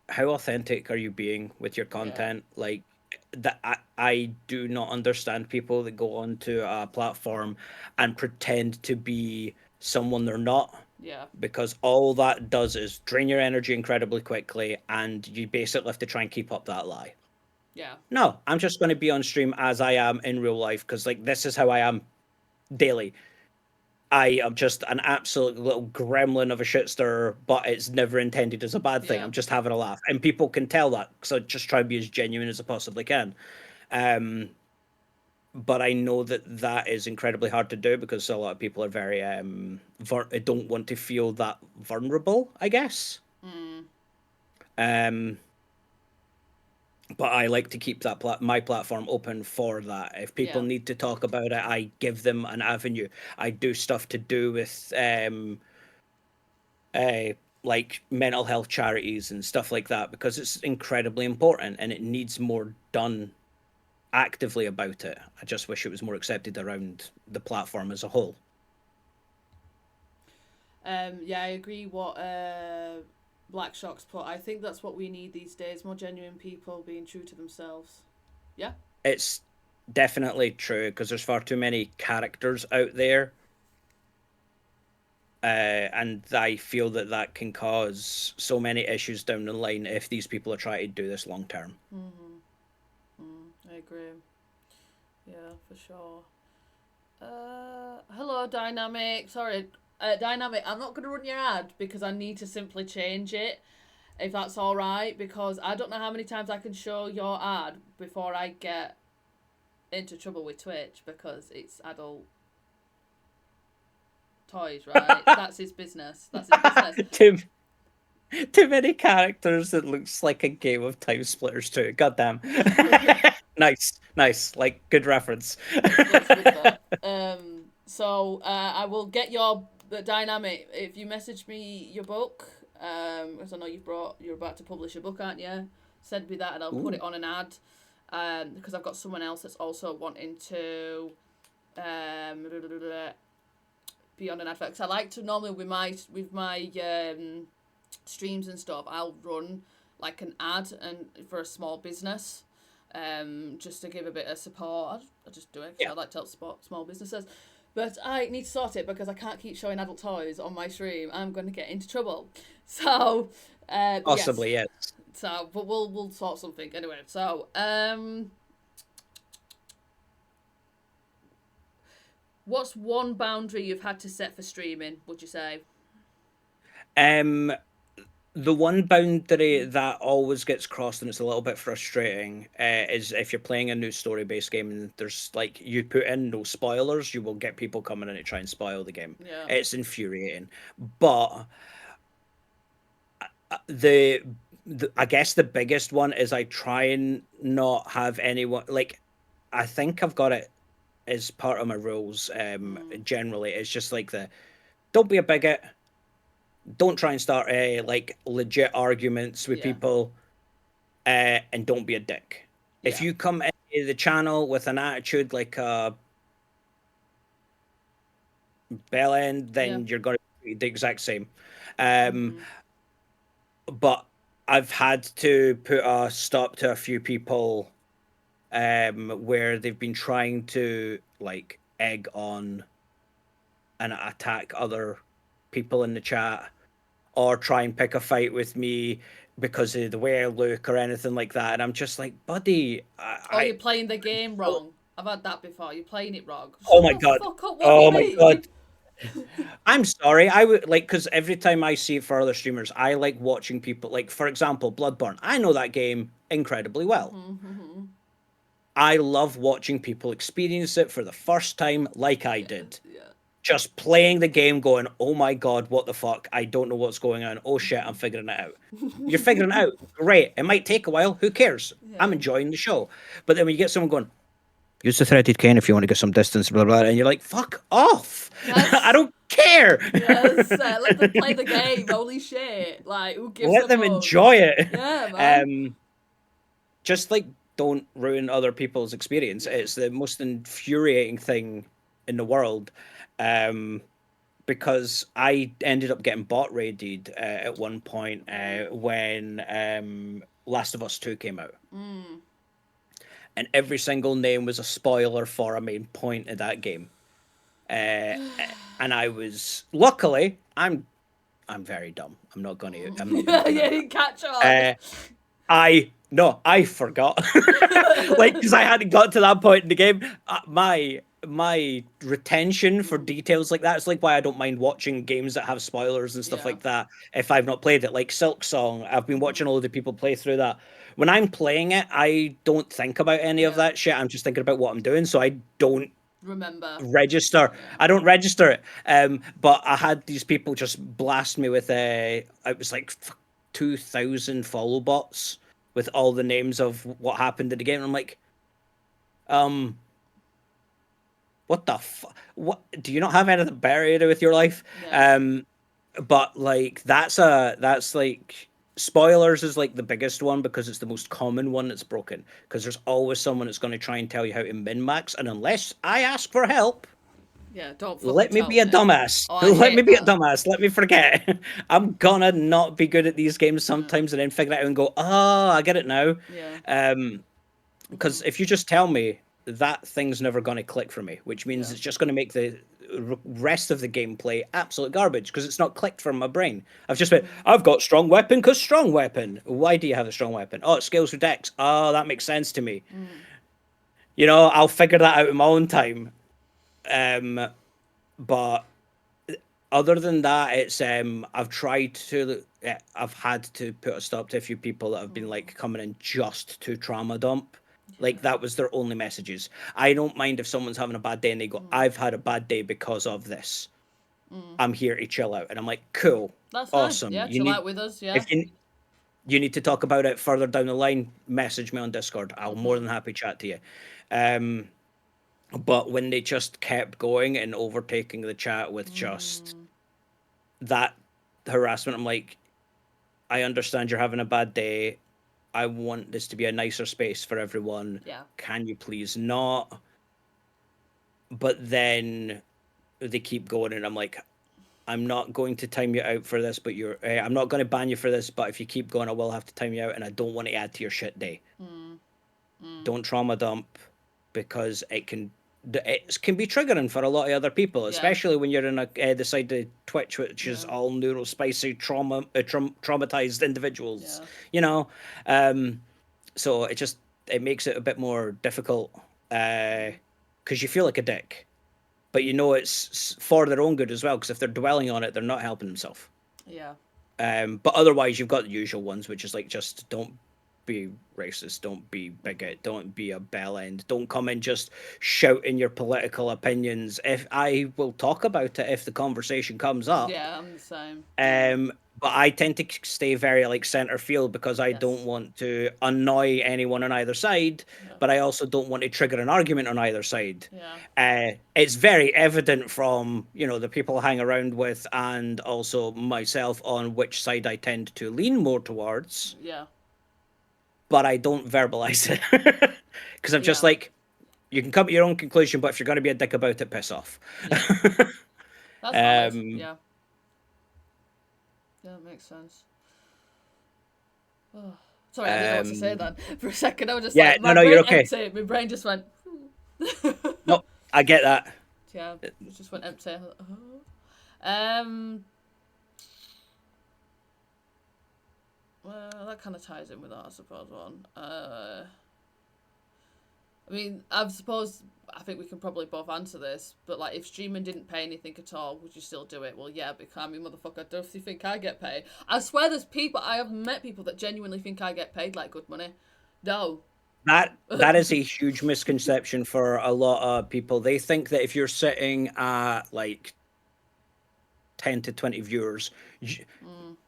how authentic are you being with your Yeah. content? Like that, I do not understand people that go onto a platform and pretend to be someone they're not, Yeah. because all that does is drain your energy incredibly quickly, and you basically have to try and keep up that lie. Yeah. No, I'm just going to be on stream as I am in real life, because like this is how I am daily. I am just an absolute little gremlin of a shitster, but it's never intended as a bad thing. Yeah. I'm just having a laugh, and people can tell that. So I just try and be as genuine as I possibly can. Um, but I know that that is incredibly hard to do because a lot of people are very don't want to feel that vulnerable, I guess. Mm. Um, but I like to keep that my platform open for that. If people Yeah. need to talk about it, I give them an avenue. I do stuff to do with uh, like mental health charities and stuff like that because it's incredibly important and it needs more done actively about it. I just wish it was more accepted around the platform as a whole. Yeah, I agree what Black Shock's put. I think that's what we need these days, more genuine people being true to themselves. Yeah? It's definitely true because there's far too many characters out there, and I feel that that can cause so many issues down the line if these people are trying to do this long term. Mm-hmm. I agree. Yeah, for sure. Hello, Dynamic. Sorry, Dynamic. I'm not going to run your ad because I need to simply change it, if that's all right. Because I don't know how many times I can show your ad before I get into trouble with Twitch because it's adult toys, right? That's his business. That's his business. too, too many characters. It looks like a game of Time Splitters too. Goddamn. Nice, nice. Like good reference. Looks good though. So I will get your Dynamic if you message me your book. Because I know you're about to publish a book, aren't you? Send me that and I'll put Ooh. it on an ad. Because I've got someone else that's also wanting to um be on an advert. Because I like to normally with my streams and stuff, I'll run like an ad and for a small business, just to give a bit of support. I just do it because Yeah, I like to help support small businesses. But I need to sort it because I can't keep showing adult toys on my stream. I'm going to get into trouble. So, yes. possibly yes. So, but we'll sort something anyway. So, what's one boundary you've had to set for streaming? Would you say? Um, the one boundary that always gets crossed and it's a little bit frustrating is if you're playing a new story-based game and there's like you put in no spoilers, you will get people coming in to try and spoil the game. Yeah. It's infuriating, but the, I guess the biggest one is I try and not have anyone like. I think I've got it as part of my rules. Mm, Generally, it's just like the don't be a bigot, don't try and start like legit arguments with yeah. people, and don't be a dick. If Yeah. you come into the channel with an attitude like a bell end, Yeah. then you're going to be the exact same. Um, Mhm. but I've had to put a stop to a few people where they've been trying to like egg on and attack other people in the chat or try and pick a fight with me because of the way I look or anything like that. And I'm just like, buddy, Or you're playing the game wrong. I've had that before. You're playing it wrong. oh Shut my the god, fuck up. What do you oh my god. mean? I'm sorry. I would like because every time I see it for other streamers, I like watching people like, for example, Bloodborne. I know that game incredibly well. I love watching people experience it for the first time, like I Yeah. did. Yeah. Just playing the game, going, "Oh my god, what the fuck? I don't know what's going on. Oh shit, I'm figuring it out." You're figuring it out. Great. It might take a while. Who cares? I'm Yeah. enjoying the show. But then when you get someone going, use the threaded cane if you want to get some distance, blah blah, and you're like, "Fuck off! I Yes. don't care." Yes. Let them play the game. Holy shit. Like, who gives Let a them fuck? enjoy it. Yeah, man. Just like don't ruin other people's experience. Yeah. It's the most infuriating thing in the world. Um, because I ended up getting bot raided at one point when Last of Us 2 came out. And every single name was a spoiler for a main point of that game. Uh, and I was luckily I'm very dumb. I'm not gonna Yeah, deny you catch on. that. I forgot, like because I hadn't got to that point in the game. My retention for details like that is like why I don't mind watching games that have spoilers and stuff Yeah. like that if I've not played it. Like Silk Song, I've been watching a load of people play through that. When I'm playing it, I don't think about any of Yeah. that shit. I'm just thinking about what I'm doing, so I don't Remember. register. Yeah. I don't register it. But I had these people just blast me with it was like 2,000 follow bots with all the names of what happened in the game. And I'm like, um, what the what do you not have anything better to do with your life? Yeah. But like that's like spoilers is like the biggest one because it's the most common one that's broken because there's always someone that's going to try and tell you how to min max, and unless I ask for help, Yeah, don't fucking let me tell be a me. dumbass. Oh, I Let me hate be a that. dumbass. Let me forget. I'm gonna not be good at these games Yeah. sometimes and then figure it out and go, oh, I get it now. Yeah. Um, because if you just tell me that thing's never gonna click for me, which means Yeah. it's just gonna make the rest of the gameplay absolute garbage because it's not clicked from my brain. I've just been, I've got strong weapon because strong weapon. Why do you have a strong weapon? Oh, it scales with dex. Oh, that makes sense to me. I'll figure that out in my own time. Um, but other than that, it's I've had to put a stop to a few people that have been like coming in just to trauma dump. Like that was their only messages. I don't mind if someone's having a bad day and they go, I've had a bad day because of this. I'm here to chill out. And I'm like, cool, That's fine. awesome. Yeah, chill out with us. Yeah. If you need to talk about it further down the line, message me on Discord. I'll more than happy chat to you. Um, but when they just kept going and overtaking the chat with just that harassment, I'm like, I understand you're having a bad day. I want this to be a nicer space for everyone. Yeah. Can you please not? But then they keep going, and I'm like, I'm not going to time you out for this, but I'm not going to ban you for this, but if you keep going, I will have to time you out, and I don't want to add to your shit day. Don't trauma dump because it can be triggering for a lot of other people, Yeah. especially when you're in the side of Twitch, which is Yeah. all neurospicy traumatized individuals. Yeah. You know, um, so it makes it a bit more difficult because you feel like a dick, but it's for their own good as well. Because if they're dwelling on it, they're not helping themselves. Yeah. But otherwise, you've got the usual ones, which is like just don't be racist, don't be bigot, don't be a bell end, don't come in just shouting your political opinions. If I will talk about it if the conversation comes up, Yeah, I'm the same. Yeah. but I tend to stay very like center field because I don't Yes. want to annoy anyone on either side, Yeah. but I also don't want to trigger an argument on either side. Yeah. It's very evident from the people I hang around with and also myself on which side I tend to lean more towards, Yeah. but I don't verbalize it because I'm just Yeah. like, you can come to your own conclusion, but if you're going to be a dick about it, piss off. Yeah. That's valid. um, Yeah. Yeah, that makes sense. Oh. Sorry, I didn't know what to say um, then. For a second, I was just yeah, like, no, my no, you're brain okay. empty. My brain just went. No, I get that. Yeah, it just went empty. Um. Well, that kind of ties in with that, I suppose. One. I mean, I think we can probably both answer this, but like, if streaming didn't pay anything at all, would you still do it? Well, yeah, because I mean, motherfucker, don't you think I get paid? I swear I have met people that genuinely think I get paid like good money. No. That is a huge misconception for a lot of people. They think that if you're sitting at like 10 to 20 viewers,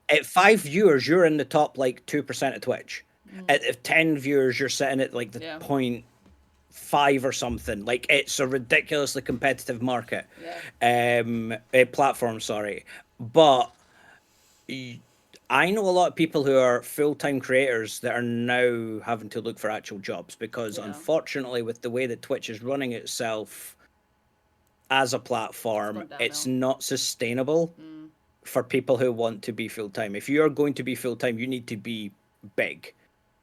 at 5 viewers, you're in the top like 2% of Twitch. At 10 viewers, you're sitting at like the Yeah. 0.5 or something. Like it's a ridiculously competitive market. Yeah. Platform, sorry. But I know a lot of people who are full-time creators that are now having to look for actual jobs because Yeah. unfortunately with the way that Twitch is running itself, as a It's platform, gone it's downhill. not sustainable Mm, for people who want to be full time. If you're going to be full time, you need to be big.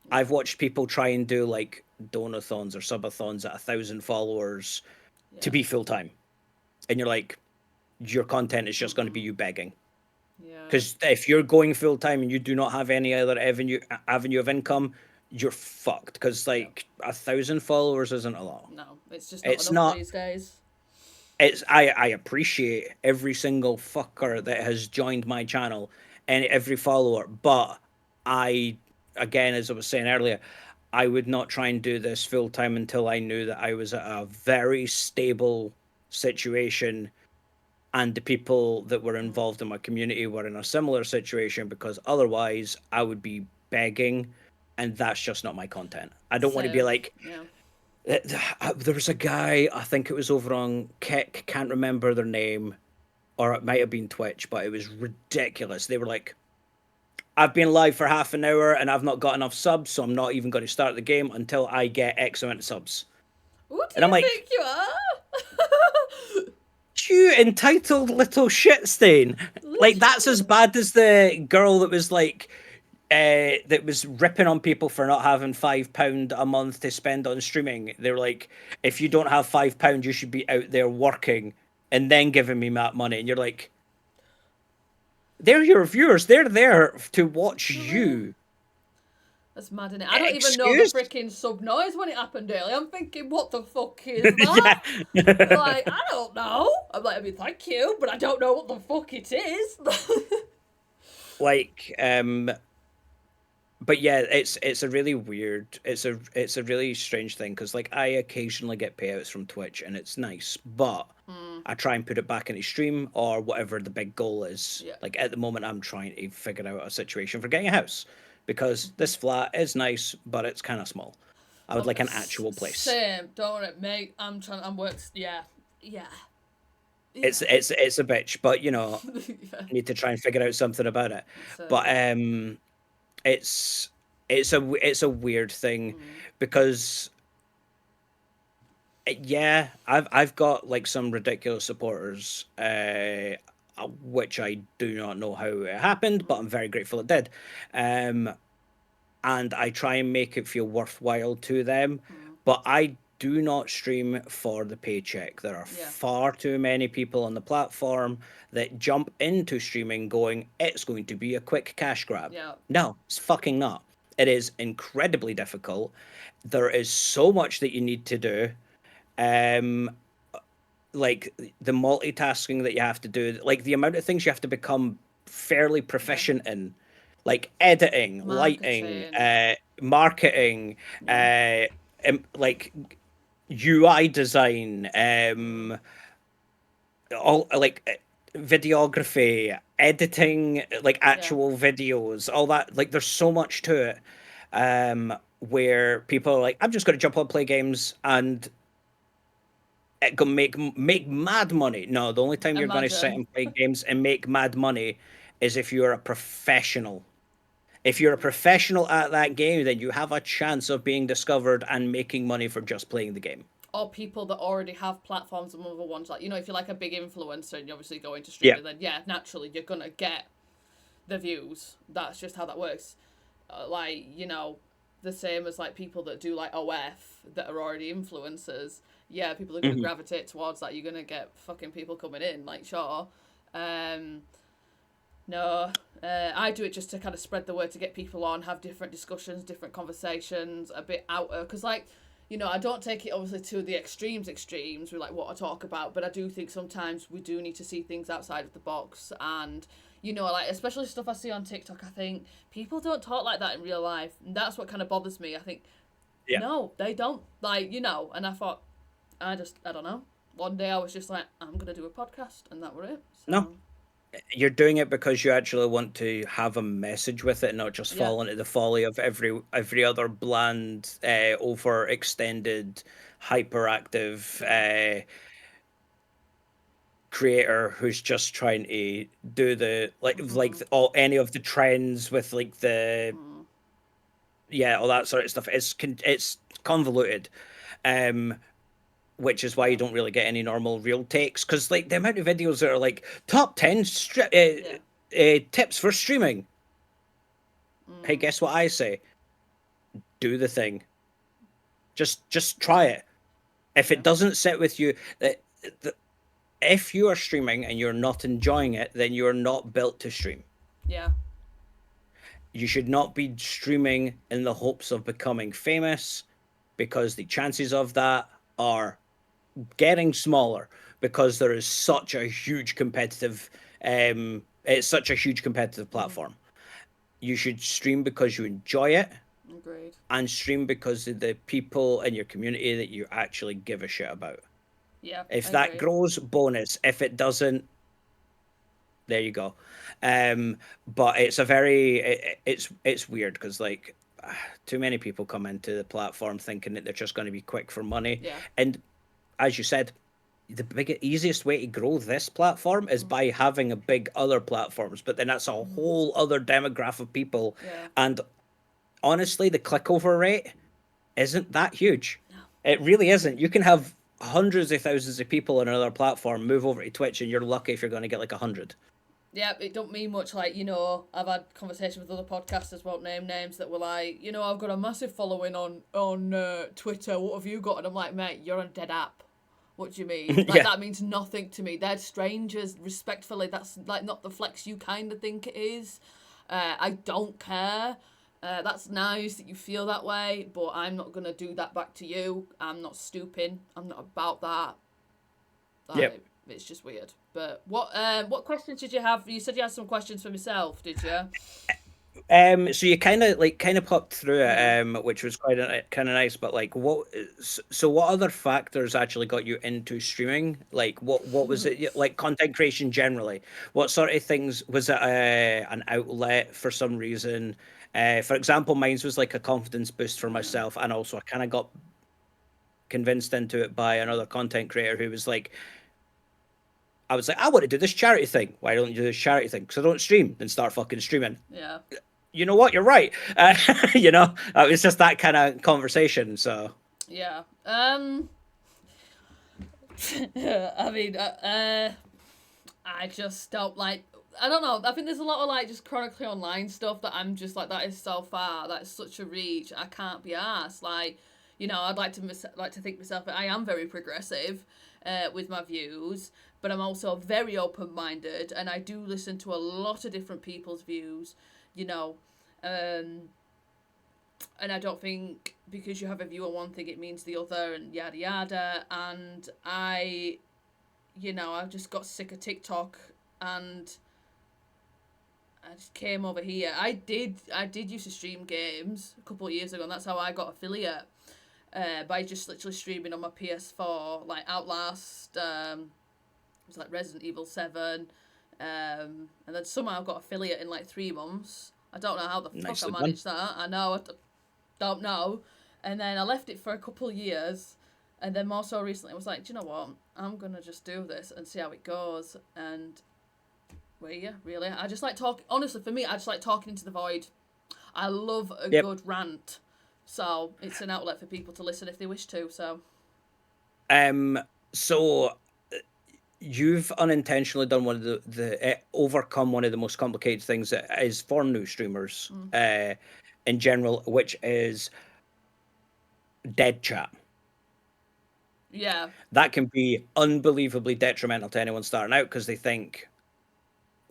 yeah, I've watched people try and do like donathons or subathons at 1,000 followers to yeah, be full time, and you're like, your content is just going to be mm-mm, you begging. yeah. Because if you're going full time and you do not have any other avenue of income, you're fucked. Because Yep. like 1,000 followers isn't a lot. No, it's just not It's enough not. these days. It's I appreciate every single fucker that Mm, has joined my channel and every follower, but I, again, as I was saying earlier, I would not try and do this full time until I knew that I was at a very stable situation and the people that were mm, involved in my community were in a similar situation, because otherwise I would be begging, and that's just not my content. I don't want to be same. like, Yeah. there was a guy, I think it was over on Kick, can't remember their name, or it might have been Twitch, but it was ridiculous. They were like, I've been live for half an hour and I've not got enough subs, so I'm not even going to start the game until I get X amount of subs. Who do And I'm you like, think you are? you entitled little shit stain. Like, that's as Literally. bad as the girl that was like, that was ripping on people for not having £5 a month to spend on streaming. They were like, if you don't have £5, you should be out there working and then giving me that money. And you're like, they're your viewers. They're there to watch Literally. you. That's mad, innit? I don't even know the Excuse? freaking sub noise when it happened earlier. I'm thinking, what the fuck is that? Yeah. Like, I don't know. I'm like, I mean, thank you, but I don't know what the fuck it is. Like, but yeah, it's a really weird, it's a really strange thing, because like I occasionally get payouts from Twitch and it's nice, but Mm, I try and put it back into stream or whatever the big goal is. yeah. Like at the moment, I'm trying to figure out a situation for getting a house, because this flat is nice, but it's kind of small. I would Oh, like an actual place. same, don't it, mate? I'm trying. I'm worked. Yeah, yeah, It's yeah. it's it's a bitch, but Yeah. I need to try and figure out something about it. It's But it's it's a weird thing, mm, because yeah, I've got like some ridiculous supporters, which I do not know how it happened, but mm, I'm very grateful it did. Um, and I try and make it feel worthwhile to them, mm, but I do not stream for the paycheck. There are yeah, far too many people on the platform that jump into streaming going, it's going to be a quick cash grab. yeah, No, it's fucking not. It is incredibly difficult. There is so much that you need to do. Um, like the multitasking that you have to do, like the amount of things you have to become fairly yeah. proficient in, like editing, lighting, Marketing. marketing, Yeah. uh, like UI design, Mm, all like videography, editing, like yeah. actual videos, all that. Like there's so much to it. Where people are like, I'm just going to jump on, play games, and it can make mad money. No, the only time you're going to sit Imagine. and play games and make mad money is if you're a professional. If you're a Mm. professional at that game, then you have a chance of being discovered and making money for just playing the game. Or people that already have platforms and other ones, like, if you're like a big influencer and you obviously go into Yeah. streaming, then yeah, naturally you're gonna get the views. That's just how that works. Like, the same as like people that do like OF that are already influencers. Yeah, people are gonna Hmm. gravitate towards that. You're gonna get fucking people coming in, like, sure. Um, no, I do it just to kind of spread the word, to get people on, have different discussions, different conversations, a bit out of, because like, I don't take it obviously to the extremes with like what I talk about, but I do think sometimes we do need to see things outside of the box, and like especially stuff I see on TikTok. I think people don't talk like that in real life, and that's what kind of bothers me. I think Yeah. no, they don't, like, and I thought, I don't know. One day I was just like, I'm gonna do a podcast, and that were it. No, So you're doing it because you actually want to have a message with it, not just yeah, fall into the folly of every other bland, overextended, hyperactive yeah. creator who's just trying to do the Mhm. all any of the trends with like the, Mm. yeah, all that sort of stuff. It's convoluted. Um, which is why you Yeah. don't really get any normal real takes. Because like the amount of videos that are like top 10 Yeah. tips for streaming. Hey, Mm. guess what I say? Do the thing. Just try it. If Yeah. it doesn't sit with you, if you are streaming and you're not enjoying it, then you're not built to stream. Yeah. You should not be streaming in the hopes of becoming famous, because the chances of that are getting smaller, because there is such a huge competitive it's such a huge competitive Mm. platform. You should stream because you enjoy it, Agreed. and stream because of the people in your community that you actually give a shit about. Yeah, I If that agree. grows, bonus. If it doesn't, there you go. But it's a very it's weird because like too many people come into the platform thinking that they're just going to be quick for money, Yeah. and as you said, the easiest way to grow this platform is Mm. by having a big other platforms, but then that's a Mm. whole other demographic of people, Yeah. and honestly, the click over rate isn't that huge. No. It really isn't. You can have hundreds of thousands of people on another platform move over to Twitch, and you're lucky if you're going to get like 100. Yeah, it don't mean much. Like, I've had conversations with other podcasters, won't name names, that were like, I've got a massive following on Twitter. What have you got? And I'm like, mate, you're on a dead app. What do you mean? Like, Yeah, that means nothing to me. They're strangers. Respectfully, that's like not the flex you kind of think it is. I don't care. That's nice that you feel that way, but I'm not gonna do that back to you. I'm not stooping. I'm not about that. yep. Like, it's just weird. But what questions did you have? You said you had some questions for myself, did you? So you kind of popped through Mm. it, which was kind of nice. But like, so what other factors actually got you into streaming? Like, what was it like? Content creation generally. What sort of things was it? An outlet for some reason? For example, mine's was like a confidence boost for Yeah. myself, and also I kind of got convinced into it by another content creator who was like, I was like, I want to do this charity thing. Why don't you do this charity thing? Because I don't stream. Then start fucking streaming. Yeah. You know what? You're right. It was just that kind of conversation. So, Yeah. I mean, I just don't like. I don't know. I think there's a lot of like just chronically online stuff that I'm just like, that is so far. That's such a reach. I can't be asked. Like, I'd like to think myself that I am very progressive, with my views, but I'm also very open minded, and I do listen to a lot of different people's views. You know, um, and I don't think because you have a view on one thing it means the other, and yada yada. And I just got sick of TikTok, and I just came over here. I did used to stream games a couple of years ago, and that's how I got affiliate. By just literally streaming on my PS4, like Outlast, it was like Resident Evil 7, and then somehow I got affiliate in like 3 months. I don't know how the fuck I nicely done. managed that. I know, don't know. And then I left it for a couple of years, and then more so recently I was like, do you know what? I'm gonna just do this and see how it goes. And well, yeah, really, I just like talking. Honestly, for me, I just like talking into the void. I love a Yep. good rant, so it's an outlet for people to listen if they wish to. So Um. So you've unintentionally done one of the overcome one of the most complicated things that is for new streamers, mm, in general, which is dead chat. yeah, That can be unbelievably detrimental to anyone starting out because they think,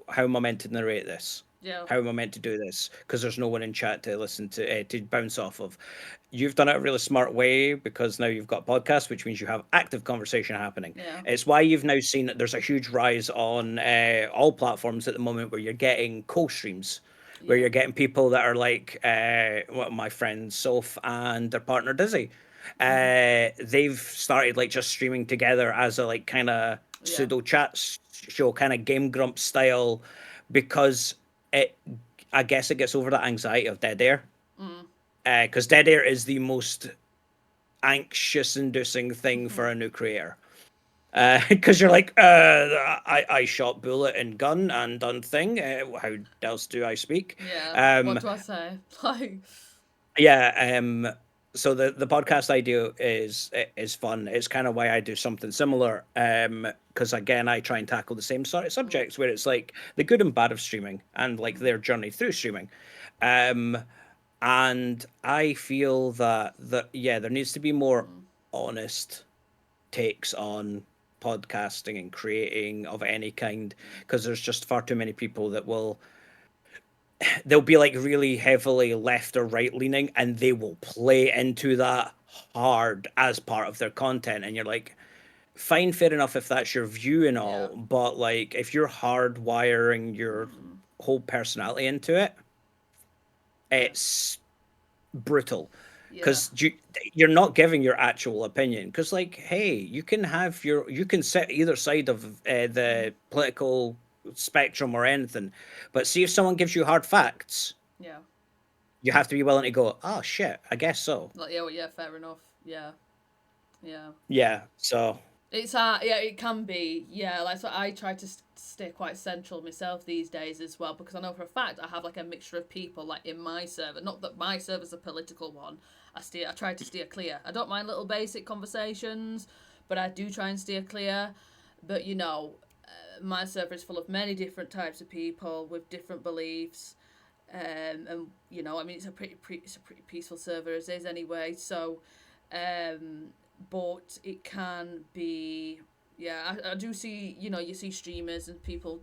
how am I meant to narrate this? yeah, How am I meant to do this? Because there's no one in chat to listen to bounce off of. You've done it a really smart way because now you've got podcasts, which means you have active conversation happening. yeah, It's why you've now seen that there's a huge rise on all platforms at the moment where you're getting co-streams, where yeah, you're getting people that are like one of my friends, Soph, and their partner Dizzy. They've started like just streaming together as a like kind of yeah, pseudo chat show, kind of Game Grump style, because it, I guess it gets over that anxiety of dead air. mm, Because dead air is the most anxious inducing thing for a new creator. Because you're like, I shot bullet and gun and done thing. How else do I speak? yeah. What Um, do I say? Like, yeah. so the podcast I do is fun. It's kind of why I do something similar. Because again, I try and tackle the same sort of Mm, subjects where it's like the good and bad of streaming and like mm, their journey through streaming. Um, and I feel that yeah, there needs to be more mm, honest takes on podcasting and creating of any kind, mm. because there's just far too many people that will they'll be like really heavily left or right leaning and they will play into that hard as part of their content, and you're like, fine, fair enough if that's your view and Yeah. all, but like if you're hardwiring your Mm, whole personality into it, yeah. it's brutal, Yeah. because you're not giving your actual opinion, because like, hey, you can sit either side of Mm, the political spectrum or anything, but see if someone gives you hard facts, yeah. you have to be willing to go, oh shit, I guess so. Like, yeah, well, yeah, fair enough. Yeah. Yeah. Yeah. So It's hard, yeah. It can be, yeah. Like, so I try to stay quite central myself these days as well, because I know for a fact I have like a mixture of people like in my server. Not that my server's a political one. I try to steer clear. I don't mind little basic conversations, but I do try and steer clear. But my server is full of many different types of people with different beliefs. And I mean, it's a pretty peaceful server as is anyway. So, um, but it can be, yeah. I do see, you see streamers and people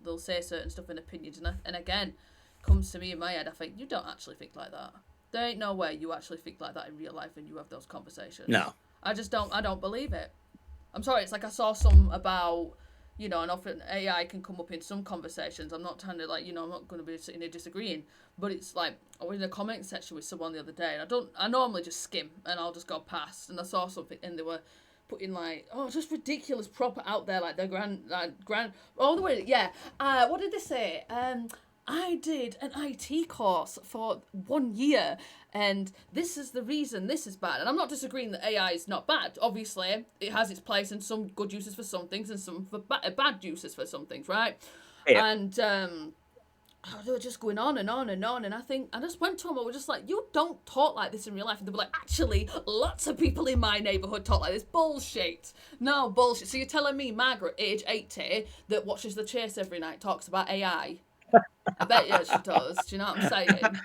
they'll say certain stuff in opinions, and again, comes to me in my head. I think you don't actually think like that. There ain't no way you actually think like that in real life when you have those conversations. no. I just don't. I don't believe it. I'm sorry. It's like I saw some about, and often AI can come up in some conversations. I'm not trying to I'm not going to be sitting here disagreeing, but it's like I was in a comment section with someone the other day, and I normally just skim and I'll just go past, and I saw something and they were putting like, oh, just ridiculous, proper out there, like their grand, oh, the way, yeah. What did they say? I did an IT course for 1 year, and this is the reason this is bad. And I'm not disagreeing that AI is not bad. Obviously, it has its place and some good uses for some things and some for bad uses for some things, right? Yeah. And they were just going on and on and on. And I just went to them. I was just like, you don't talk like this in real life. And they were like, actually, lots of people in my neighbourhood talk like this. Bullshit. No, bullshit. So you're telling me Margaret, age 80, that watches The Chase every night, talks about AI? I bet you she does. Do you know what I'm saying?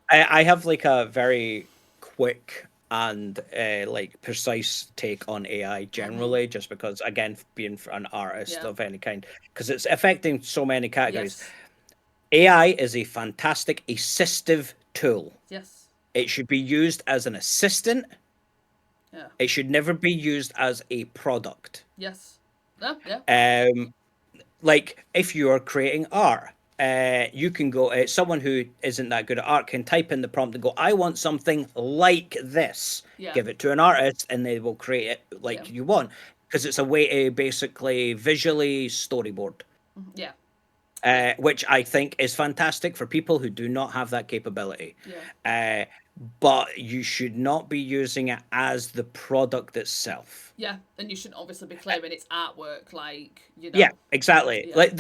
I have like a very quick and like precise take on AI Mm-hmm. generally, just because again, being an artist Yeah. of any kind, because it's affecting so many categories. Yes. AI is a fantastic assistive tool. Yes. It should be used as an assistant. Yeah. It should never be used as a product. Yes. Yeah. Yeah. Um, like if you are creating art, you can go. Someone who isn't that good at art can type in the prompt and go, "I want something like this." Yeah. Give it to an artist, and they will create it Yeah. like you want, because it's a way to basically visually storyboard, Yeah. Yeah. which I think is fantastic for people who do not have that capability. Yeah. Uh, but you should not be using it as the product itself. Yeah. And you shouldn't obviously be claiming it's artwork, Yeah, exactly. Yeah. Like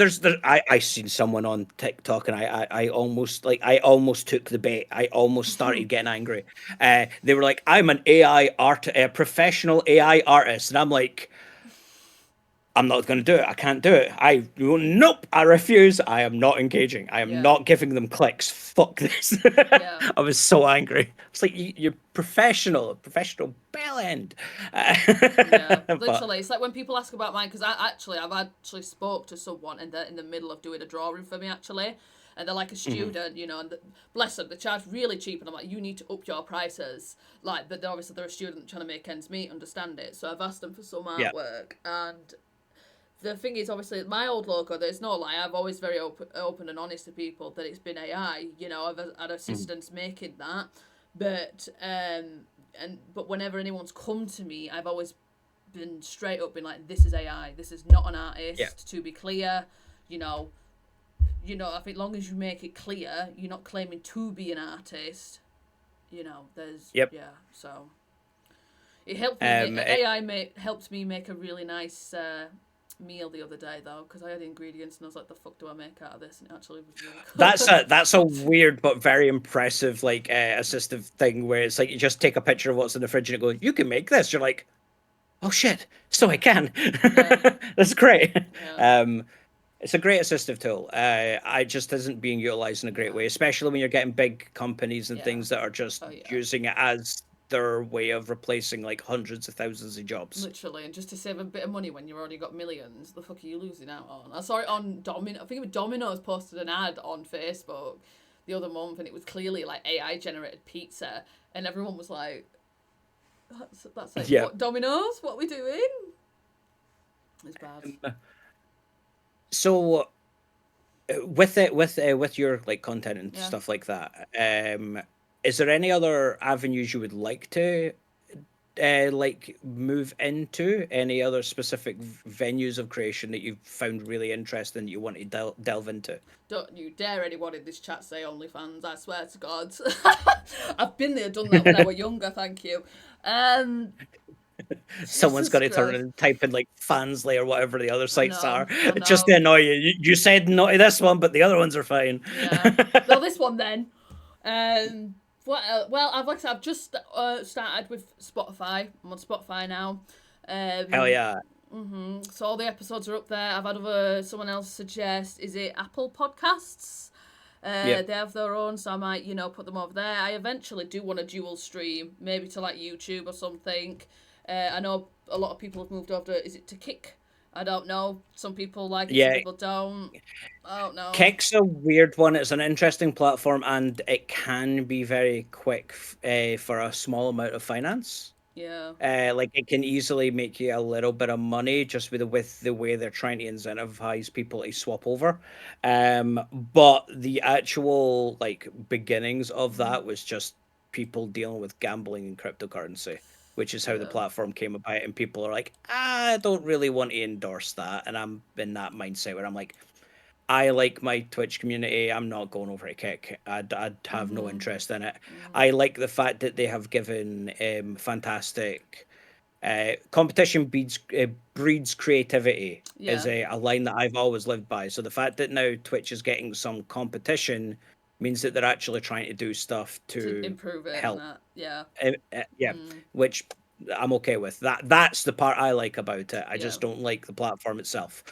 I seen someone on TikTok, and I almost I almost took the bait. I almost started getting angry. They were like, "I'm an AI art, a professional AI artist," and I'm like, "I'm not going to do it. I can't do it. Nope. I refuse. I am not engaging. I am Yeah. not giving them clicks. Fuck this." Yeah. I was so angry. It's like you're professional bell end. Yeah, But literally, it's like when people ask about mine, because I've actually spoke to someone and they're in the middle of doing a drawing for me actually, and they're like a mhm, student, and bless them, they charge really cheap, and I'm like, you need to up your prices, like, but obviously they're a student trying to make ends meet, understand it, so I've asked them for some yeah, artwork, and the thing is, obviously, my old logo, there's no lie, I've always very open and honest to people that it's been AI, I've had mhm, assistants making that, but but whenever anyone's come to me, I've always been straight up, been like, this is AI, this is not an yeah, artist, to be clear, you know, I think long as you make it clear, you're not claiming to be an artist, there's, yep. yeah, so it helped me, Um, AI helped me make a really nice meal the other day though, because I had the ingredients and I was like, the fuck do I make out of this? And it actually was really That's good. a weird but very impressive like assistive thing where it's like you just take a picture of what's in the fridge and it goes, you can make this. You're like, oh shit, so I can. Yeah, That's great. yeah, Um, it's a great assistive tool. I just isn't being utilized in a great no, way, especially when you're getting big companies and yeah, things that are just oh yeah. using it as their way of replacing like hundreds of thousands of jobs. Literally, and just to save a bit of money when you've already got millions, the fuck are you losing out on? I saw it on Domino. I think it was Domino's posted an ad on Facebook the other month, and it was clearly like AI generated pizza, and everyone was like, "That's like Yeah. what Domino's? What are we doing?" It's bad. So with it with your like content and Yeah. stuff like that, is there any other avenues you would like to like move into? Any other specific venues of creation that you've found really interesting that you want to delve into? Don't you dare anyone in this chat say OnlyFans, I swear to God. I've been there, done that when I was younger, thank you. Um, Someone's Jesus got to turn Christ. and type in like Fansly or whatever the other sites are, I just to know. annoy you. You said no to this one, but the other ones are fine. Yeah. Well, this one then. What? Well, I've like I said, I've just started with Spotify. I'm on Spotify now. Hell Um, yeah. so all the episodes are up there. I've had someone else suggest, is it Apple Podcasts? Yep. They have their own, so I might, put them over there. I eventually do want a dual stream, maybe to like YouTube or something. I know a lot of people have moved over to, is it to Kick? I don't know. Some people like it, some Yeah. people don't. I don't know. Kick's a weird one. It's an interesting platform, and it can be very quick for a small amount of finance. Yeah. Like it can easily make you a little bit of money just with the way they're trying to incentivize people to swap over. But the actual like beginnings of Mm, that was just people dealing with gambling and cryptocurrency, which is how the yeah. platform came about. And people are like, I don't really want to endorse that. And I'm in that mindset where I'm like, I like my Twitch community. I'm not going over to Kick. I'd have no Mhm. interest in it. Mm, I like the fact that they have given fantastic competition breeds creativity is yeah. a line that I've always lived by. So the fact that now Twitch is getting some competition means that they're actually trying to do stuff To to improve it and help. that. Yeah. Yeah, Mm, which I'm okay with. That's the part I like about it. I yeah. just don't like the platform itself.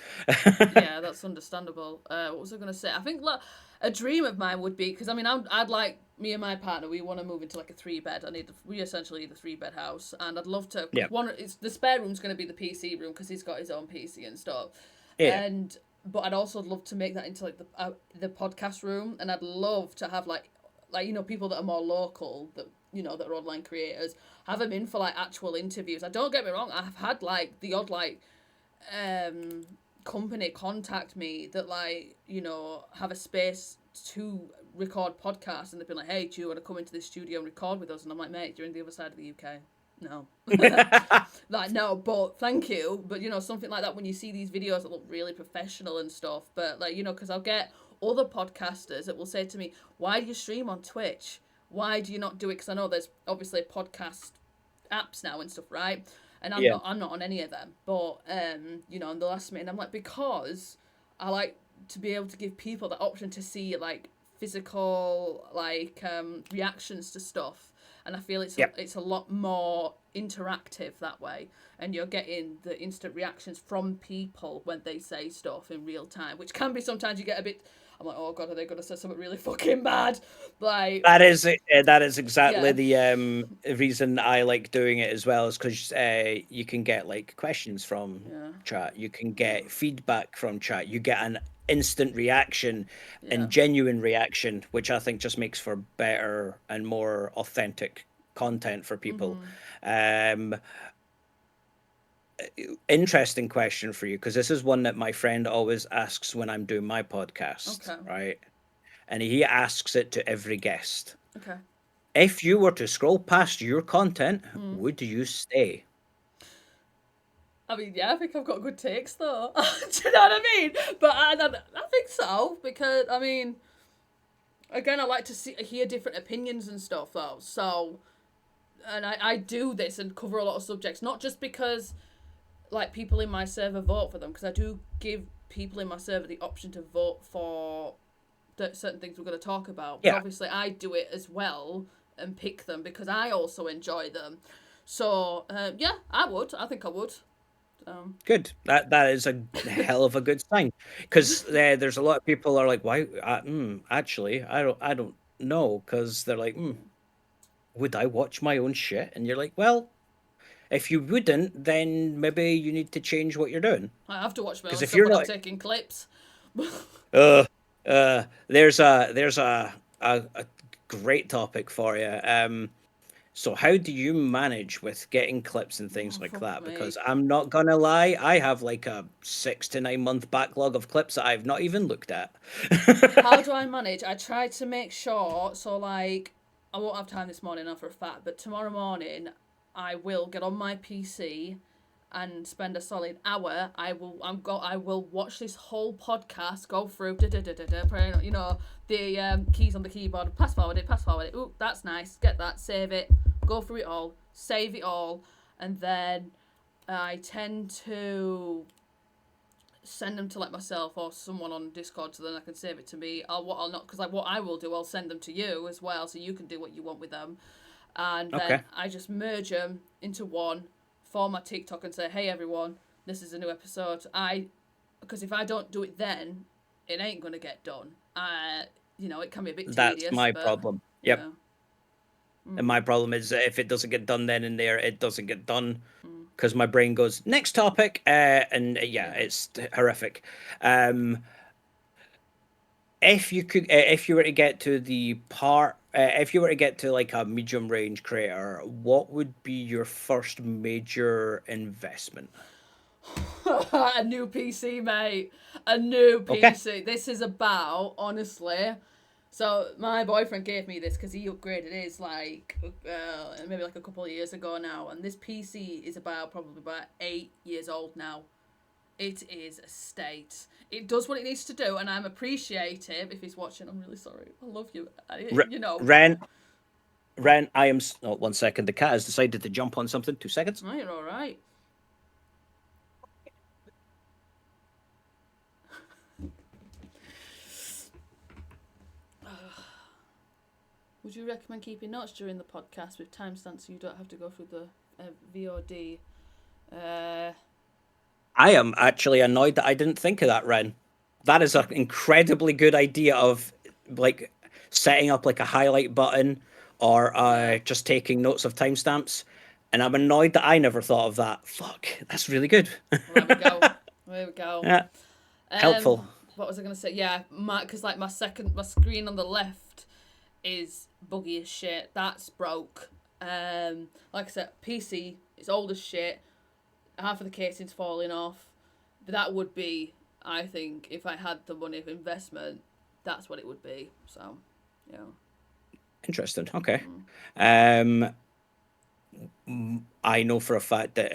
Yeah, that's understandable. What was I going to say? I think like, a dream of mine would be because I mean I'd like me and my partner we want to move into like a 3 bed. We essentially need a 3 bed house, and I'd love to Yeah. because one it's the spare room's going to be the PC room because he's got his own PC and stuff, Yeah. and but I'd also love to make that into like the podcast room, and I'd love to have like people that are more local that that are online creators have them in for like actual interviews. I don't get me wrong, I've had like the odd like um company contact me that like have a space to record podcasts, and they've been like, hey, do you want to come into this studio and record with us? And I'm like, mate, you're in the other side of the UK. No. Like, no, but thank you. But something like that, when you see these videos that look really professional and stuff, but like because I'll get other podcasters that will say to me, why do you stream on Twitch? Why do you not do it? Because I know there's obviously podcast apps now and stuff, right? And I'm Yeah. not I'm not on any of them. But and they'll ask me, and I'm like, because I like to be able to give people the option to see like physical like reactions to stuff, and I feel Yeah. it's a lot more interactive that way, and you're getting the instant reactions from people when they say stuff in real time, which can be sometimes you get a bit. I'm like, oh god, are they gonna say something really fucking bad? Like, That is exactly yeah, the reason I like doing it as well is because you can get like questions from yeah, chat, you can yeah, get feedback from chat, you get an instant reaction yeah. and genuine reaction, which I think just makes for better and more authentic content for people. Mhm. Um, Interesting question for you because this is one that my friend always asks when I'm doing my podcast, Okay. right? And he asks it to every guest. Okay. If you were to scroll past your content, Mm. would you stay? I mean, yeah, I think I've got good takes though. Do you know what I mean? But I think so because I mean, again, I like to hear different opinions and stuff though. So, and I do this and cover a lot of subjects, not just because like people in my server vote for them, because I do give people in my server the option to vote for certain things we're going to talk about. But Yeah, obviously, I do it as well and pick them because I also enjoy them. So yeah, I would. I think I would. good. That is a hell of a good sign, because there's a lot of people are like, why? Actually, I don't know, because they're like, would I watch my own shit? And you're like, well, if you wouldn't, then maybe you need to change what you're doing. I have to watch my Because own if stuff you're when I'm not, taking clips. uh, there's a great topic for you. So how do you manage with getting clips and things Oh, like fuck that? me. Because I'm not gonna lie, I have like a 6 to 9 month backlog of clips that I've not even looked at. How do I manage? I try to make sure, so like, I won't have time this morning, now for a fact, but tomorrow morning I will get on my PC and spend a solid hour. I will watch this whole podcast, go through you know, the keys on the keyboard, pass forward it. Ooh, that's nice. Get that, save it, go through it all, save it all, and then I tend to send them to like myself or someone on Discord, so then I can save it to me. I'll not, because like what I will do, I'll send them to you as well, so you can do what you want with them, and then Okay, I just merge them into one for my TikTok and say, hey everyone, this is a new episode. Because if I don't do it then, it ain't gonna get done. It can be a bit that's tedious, my but problem. Yep. yeah. And my problem is that if it doesn't get done then and there, it doesn't get done, Mm, because my brain goes next topic, and yeah, yeah. it's horrific. Um, if you were to get to the part, if you were to get to like a medium range creator, what would be your first major investment? A new PC, mate. A new Okay. PC. This is about, honestly. So my boyfriend gave me this because he upgraded his like maybe like a couple of years ago now, and this PC is probably about 8 years old now. It is a state. It does what it needs to do, and I'm appreciative. If he's watching, I'm really sorry. I love you. R- You know. Ren, Ren, I am. Oh, 1 second. The cat has decided to jump on something. 2 seconds. Oh, you're all right. Would you recommend keeping notes during the podcast with timestamps so you don't have to go through the VOD? Uh, I am actually annoyed that I didn't think of that, Ren. That is an incredibly good idea of like setting up like a highlight button, or yeah. just taking notes of timestamps. And I'm annoyed that I never thought of that. Fuck, that's really good. Well, there we go. There we go. Yeah, helpful. What was I gonna say? Yeah, because like my screen on the left is buggy as shit. That's broke. Like I said, PC it's old as shit. Half of the casing's falling off. But that would be, I think, if I had the money for investment, that's what it would be. So, yeah. Interesting. Okay. Um, I know for a fact that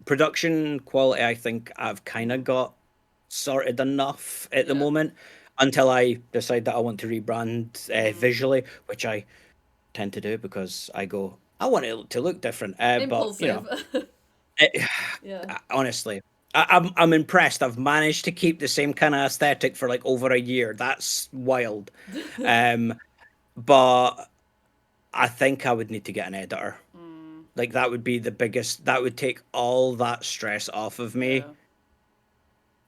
production quality, I think I've kind of Mm, got sorted enough at the yeah. moment, until I decide that I want to rebrand Mm. visually, which I tend to do because I go, I want it to look different. But Impulsive. it, Yeah. honestly, I'm impressed. I've managed to keep the same kind of aesthetic for like over a year. That's wild. Um, but I think I would need to get an editor. Mm, Like that would be the biggest. That would take all that stress off of me, yeah.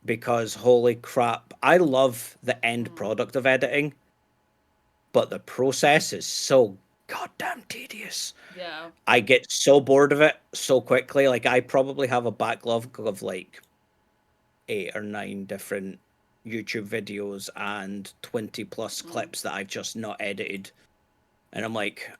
because holy crap, I love the end Mm, product of editing, but the process is so goddamn tedious. yeah. I get so bored of it so quickly. Like I probably have a backlog of like 8 or 9 different YouTube videos and 20 plus Mm, clips that I've just not edited. And I'm like,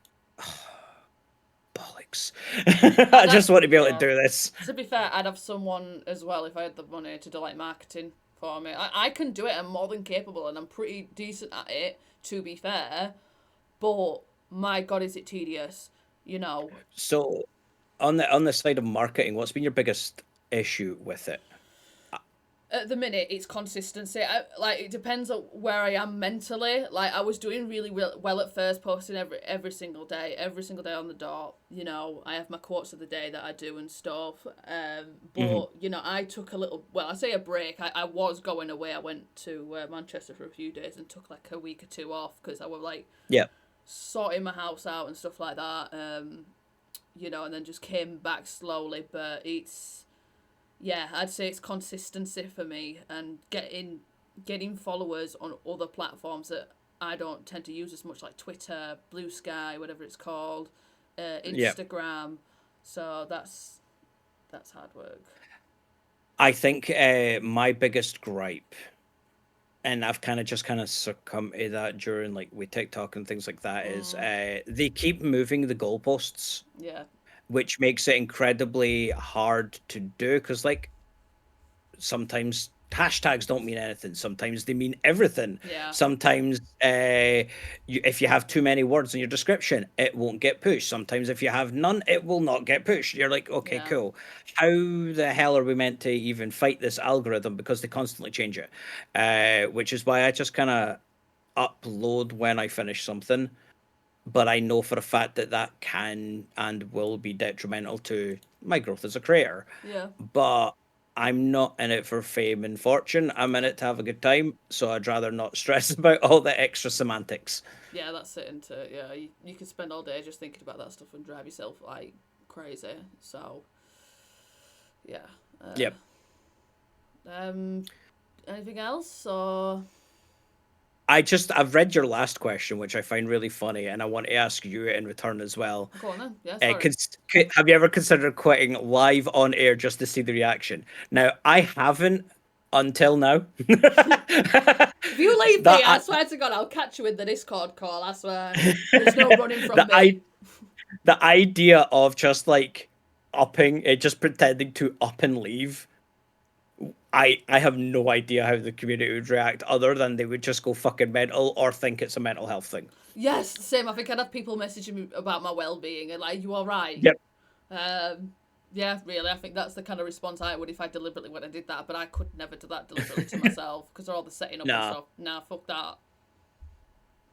bollocks. I just want to be able to yeah. do this. To be fair, I'd have someone as well if I had the money to do like marketing for me. I can do it. I'm more than capable, and I'm pretty decent at it. To be fair, but my god, is it tedious? You know. So on the side of marketing, what's been your biggest issue with it? At the minute, it's consistency. Like it depends on where I am mentally. Like I was doing really well at first, posting every single day on the dot. You know, I have my quotes of the day that I do and stuff. Hmm. But you know, I took a little. Well, I say a break. I was going away. I went to Manchester for a few days and took like a week or two off because I was like Yeah. sorting my house out and stuff like that. You know, and then just came back slowly. But it's yeah, I'd say it's consistency for me and getting followers on other platforms that I don't tend to use as much, like Twitter, Blue Sky, whatever it's called, Yeah. Instagram. So that's hard work. I think my biggest gripe, and I've kind of succumbed to that during like with TikTok and things like that, is Mm, they keep moving the goalposts, yeah, which makes it incredibly hard to do. Because like sometimes hashtags don't mean anything. Sometimes they mean everything. yeah, Sometimes if you have too many words in your description, it won't get pushed. Sometimes if you have none, it will not get pushed. You're like, okay, yeah, cool. How the hell are we meant to even fight this algorithm because they constantly change it? Which is why I just kind of upload when I finish something, but I know for a fact that that can and will be detrimental to my growth as a creator. yeah, But I'm not in it for fame and fortune. I'm in yeah, it to have a good time, so I'd rather not stress about all the extra semantics. yeah. That's it. Into yeah, you could spend all day just thinking about that stuff and drive yourself like crazy. So yeah. Uh, Yep. um, anything else or I've read your last question, which I find really funny, and I want to ask you it in return as well. go on then? Yeah, sorry. Have you ever considered quitting live on air just to see the reaction? Now, I haven't until now. If you leave me, I that swear to God, I'll catch you in the Discord call. I swear. There's no running from the I me. the idea of just like upping it, just pretending to up and leave. I have no idea how the community would react other than they would just go fucking mental or think it's a mental health thing. Yes, same. I think I'd have people messaging me about my well-being and like, you all right? Yep. Um, yeah, really. I think that's the kind of response I would if I deliberately went and did that. But I could never do that deliberately to myself because all the setting up and Nah. stuff. Nah, fuck that.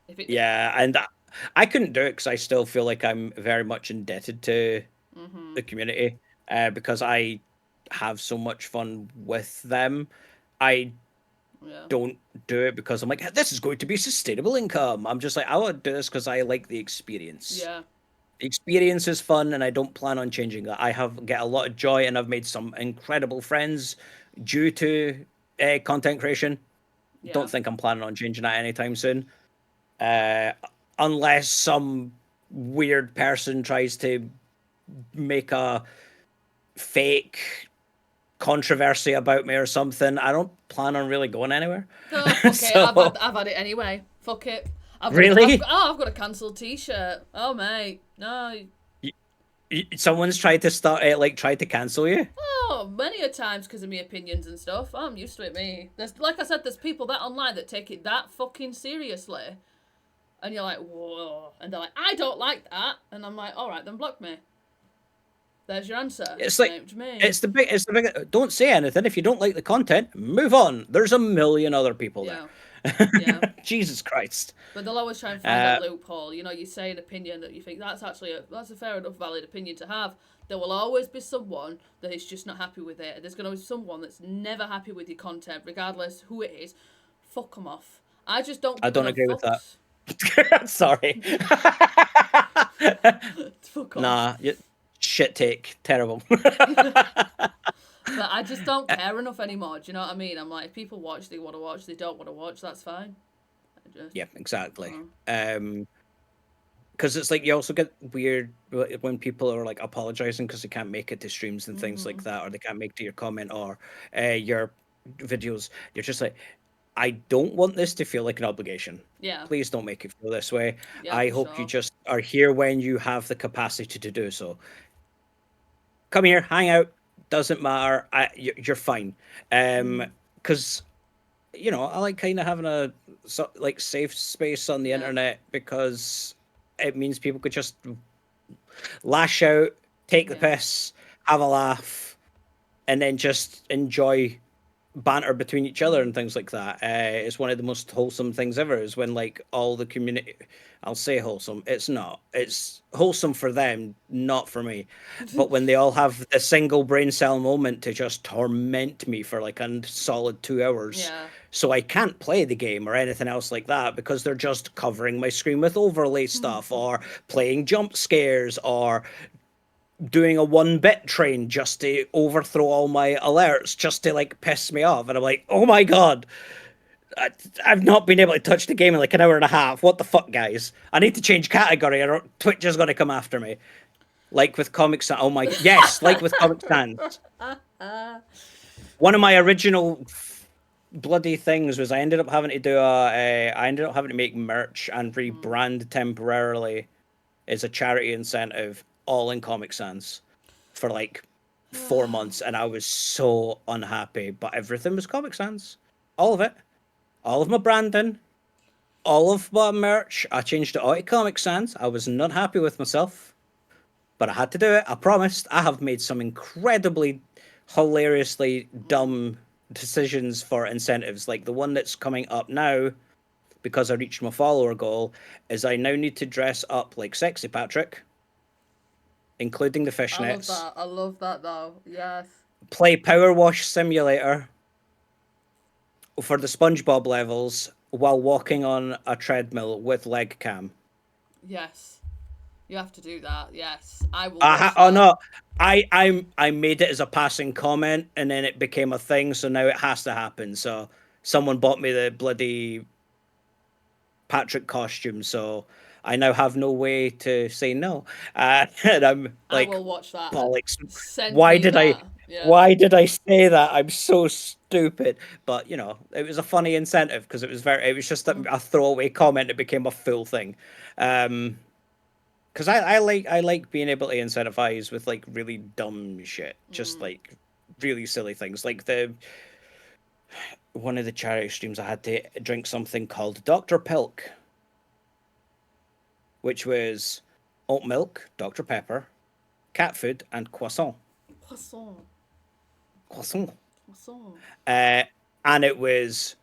If it, Yeah, and I couldn't do it because I still feel like I'm very much indebted to mm-hmm, the community because I have so much fun with them. I yeah, don't do it because I'm like, this is going to be sustainable income. I'm just like, I want to do this because I like the experience. yeah, The experience is fun, and I don't plan on changing that. I have get a lot of joy, and I've made some incredible friends due to content creation. yeah, Don't think I'm planning on changing that anytime soon, uh, unless some weird person tries to make a fake controversy about me or something. I don't plan on really going anywhere. Oh, fuck it. So I've had it anyway. Fuck it. really, I've got a cancelled T-shirt. Oh mate, no. someone's tried to start like tried to cancel you. Oh, many a times because of my opinions and stuff. I'm used to it. Me, there's like I said, there's people that online that take it that fucking seriously, and you're like, whoa, and they're like, I don't like that, and I'm like, all right, then block me. There's your answer. It's like Same to me. it's the big. Don't say anything if you don't like the content. Move on. There's a million other people Yeah, there. yeah. Jesus Christ. But they'll always try and find that Uh, loophole. You know, you say an opinion that you think that's a fair enough valid opinion to have. There will always be someone that is just not happy with it. There's going to be someone that's never happy with your content, regardless who it is. Fuck them off. I just don't I give don't enough agree with that. fucks. Sorry. Fuck off. Nah, shit take. Terrible. But I just don't care enough anymore. Do you know what I mean? I'm like, if people watch, they want to watch. They don't want to watch. That's fine. I just, Yeah, exactly. uh, Because it's like you also get weird when people are like apologizing because they can't make it to streams and things like mm-hmm. that, or they can't make to your comment or your videos. You're just like, I don't want this to feel like an obligation. Yeah, Please don't make it feel this way. yeah, I for hope you sure. just are here when you have the capacity to do so. Come here, hang out. Doesn't matter. You're fine. Mm, Because I like kind of having a like safe space on the yeah, internet because it means people could just lash out, take the yeah, piss, have a laugh, and then just enjoy banter between each other and things like that. It's one of the most wholesome things ever. Is when like all the community, I'll say wholesome. It's not. It's wholesome for them, not for me. But when they all have the single brain cell moment to just torment me for like a solid 2 hours, Yeah. so I can't play the game or anything else like that because they're just covering my screen with overlay stuff or playing jump scares or doing a 1 bit train just to overthrow all my alerts just to like piss me off. And I'm like, oh my god, I, I've not been able to touch the game in like an hour and a half. What the fuck, guys? I need to change category or Twitch is going to come after me. Like with Comic Sans. Oh my, yes, like with Comic Sans. One of my original bloody things was I ended up having to do I ended up having to make merch and rebrand temporarily as a charity incentive, all in Comic Sans, for like 4 months, and I was so unhappy. But everything was Comic Sans, all of it, all of my branding, all of my merch. I changed it all to Comic Sans. I was not happy with myself, but I had to do it. I promised. I have made some incredibly, hilariously dumb decisions for incentives, like the one that's coming up now because I reached my follower goal, is I now need to dress up like Sexy Patrick, including the I love fishnets, that. I love that though. Yes. play Power Wash Simulator for the SpongeBob levels while walking on a treadmill with leg cam. Yes. You have to do that. Yes. I will watch Oh that. no, I made it as a passing comment and then it became a thing, so now it has to happen. So someone bought me the bloody Patrick costume, so I now have no way to say no. And I'm I like, will watch that. bollocks. Send Why me did I that. Yeah. why did I say that? I'm so stupid. But you know, it was a funny incentive because it was just a throwaway comment. It became a full thing. Because I like being able to incentivize with like really dumb shit, just like really silly things. Like the one of the charity streams, I had to drink something called Dr. Pilk, which was oat milk, Dr. Pepper, cat food, and croissant. Poisson. Croissant. Poisson. Uh, and it was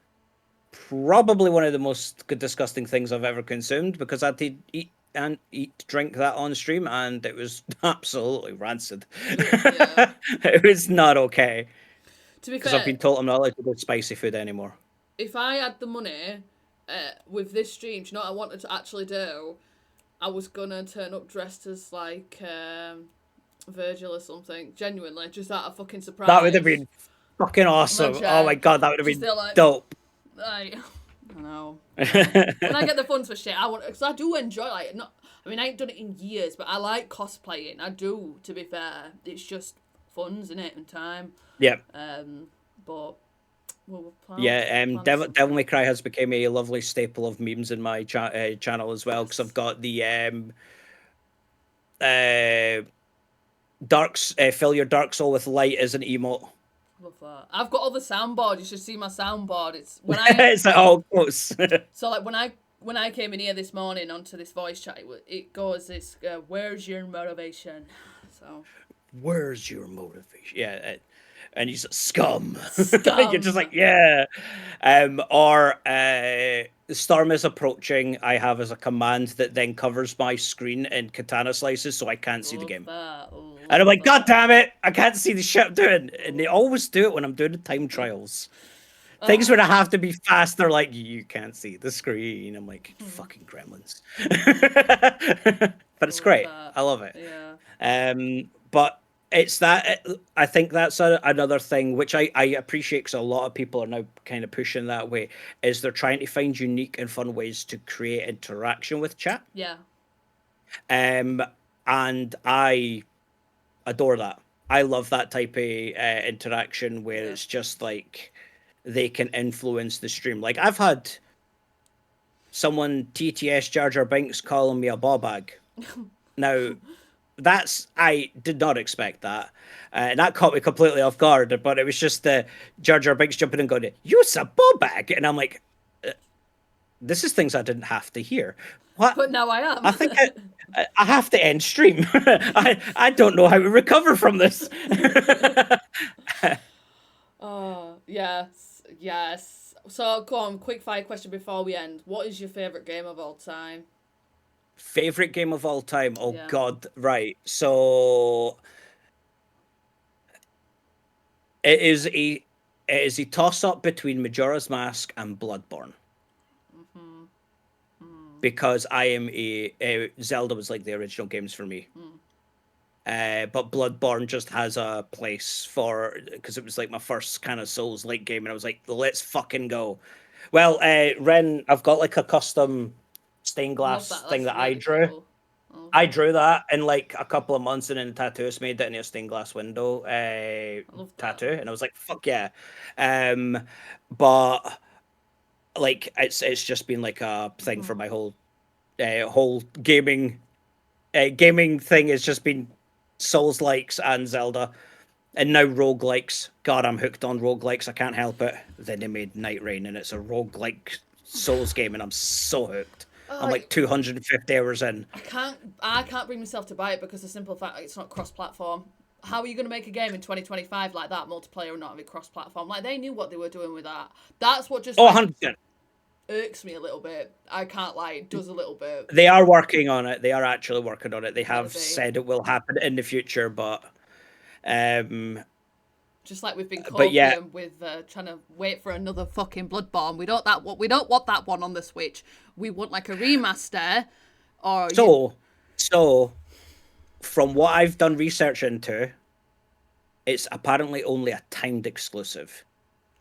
probably one of the most disgusting things I've ever consumed because I had to drink that on stream, and it was absolutely rancid. Yeah. It was not okay To be because I've fair, been told I'm not allowed to do spicy food anymore. if I had the money with this stream, do you know what I wanted to actually do? I was gonna turn up dressed as like Virgil or something. Genuinely, just out of fucking That would have surprise. been fucking awesome. Oh my Imagine. god, that would have Just been they're like, dope. like, I know, I know. When I get the funds for shit, I want because I do enjoy like not. I mean, I ain't done it in years, but I like cosplaying. I do. To be fair, it's just funds in it and time. Yeah. But we'll Yeah, plan Devil something. May Cry has become a lovely staple of memes in my channel as well because I've Yes. got the uh, fill your dark soul with light as an emote. Love that. I've got all the soundboard. You should see my soundboard. It's when I It's like, oh, close. so like when I came in here this morning onto this voice chat, it goes this where's your motivation? So Where's your motivation? Yeah, and he's scum. You're just scum. like, yeah. Or the storm is approaching. I have as a command that then covers my screen in katana slices so I can't see the Love game. that. And I'm Love like, God that. damn it, I can't see the shit I'm doing. And they always do it when I'm doing the time trials. Things where I have to be fast, they're like, you can't see the screen. I'm like, fucking gremlins. But it's Love great. that. I love it. Yeah. But it's that, I think that's another thing which I appreciate because a lot of people are now kind of pushing that way, is they're trying to find unique and fun ways to create interaction with chat. Yeah. Um, and I adore that. I love that type of interaction where Yeah. it's just like they can influence the stream. Like I've had someone TTS Jar Jar Binks calling me a ball bag. Now that's I did not expect that. And that caught me completely off guard. But it was just Jar Jar Binks jumping in and going, "You're a ball bag," and I'm like, "This is things I didn't have to hear." What? But now I I am. think I have to end stream. I don't know how to recover from this. Oh, yes, yes. So, go on, quick fire question before we end. What is your favourite game of all time? Favorite game of all time? Oh Yeah. God, right. So it is a it is a toss up between Majora's Mask and Bloodborne Mm-hmm. Mm. because I am a Zelda was like the original games for me. Mm. But Bloodborne just has a place for because it was like my first kind of Souls like game, and I was like, let's fucking go. Well, Ren, I've got like a custom stained I love glass that. thing That's that I really drew. cool. I love I that. drew that in like a couple of months, and then Tattooist made it in a stained glass window I love that. tattoo, and I was like, "Fuck yeah!" Um, but like it's just been like a thing for Mm-hmm. my whole gaming thing. Has just been Souls likes and Zelda, and now roguelikes. God, I'm hooked on roguelikes. I can't help it. Then they made Night Rain, and it's a roguelike Souls game, and I'm so hooked. I'm I like 250 hours in. I can't bring myself to buy it because the simple fact it's not cross-platform. How are you going to make a game in 2025 like that, multiplayer and not have it cross-platform? Like, they knew what they were doing with that. That's what just Oh, like 100%. irks me a little bit. I can't lie, it does a little bit. They are working on it. They are actually working on it. They Better have be. said it will happen in the future, um, Just like we've been but yeah. copium with trying to wait for another fucking Bloodborne. We don't want that one on the Switch. We want like a remaster, or you. So from what I've done research into, it's apparently only a timed exclusive,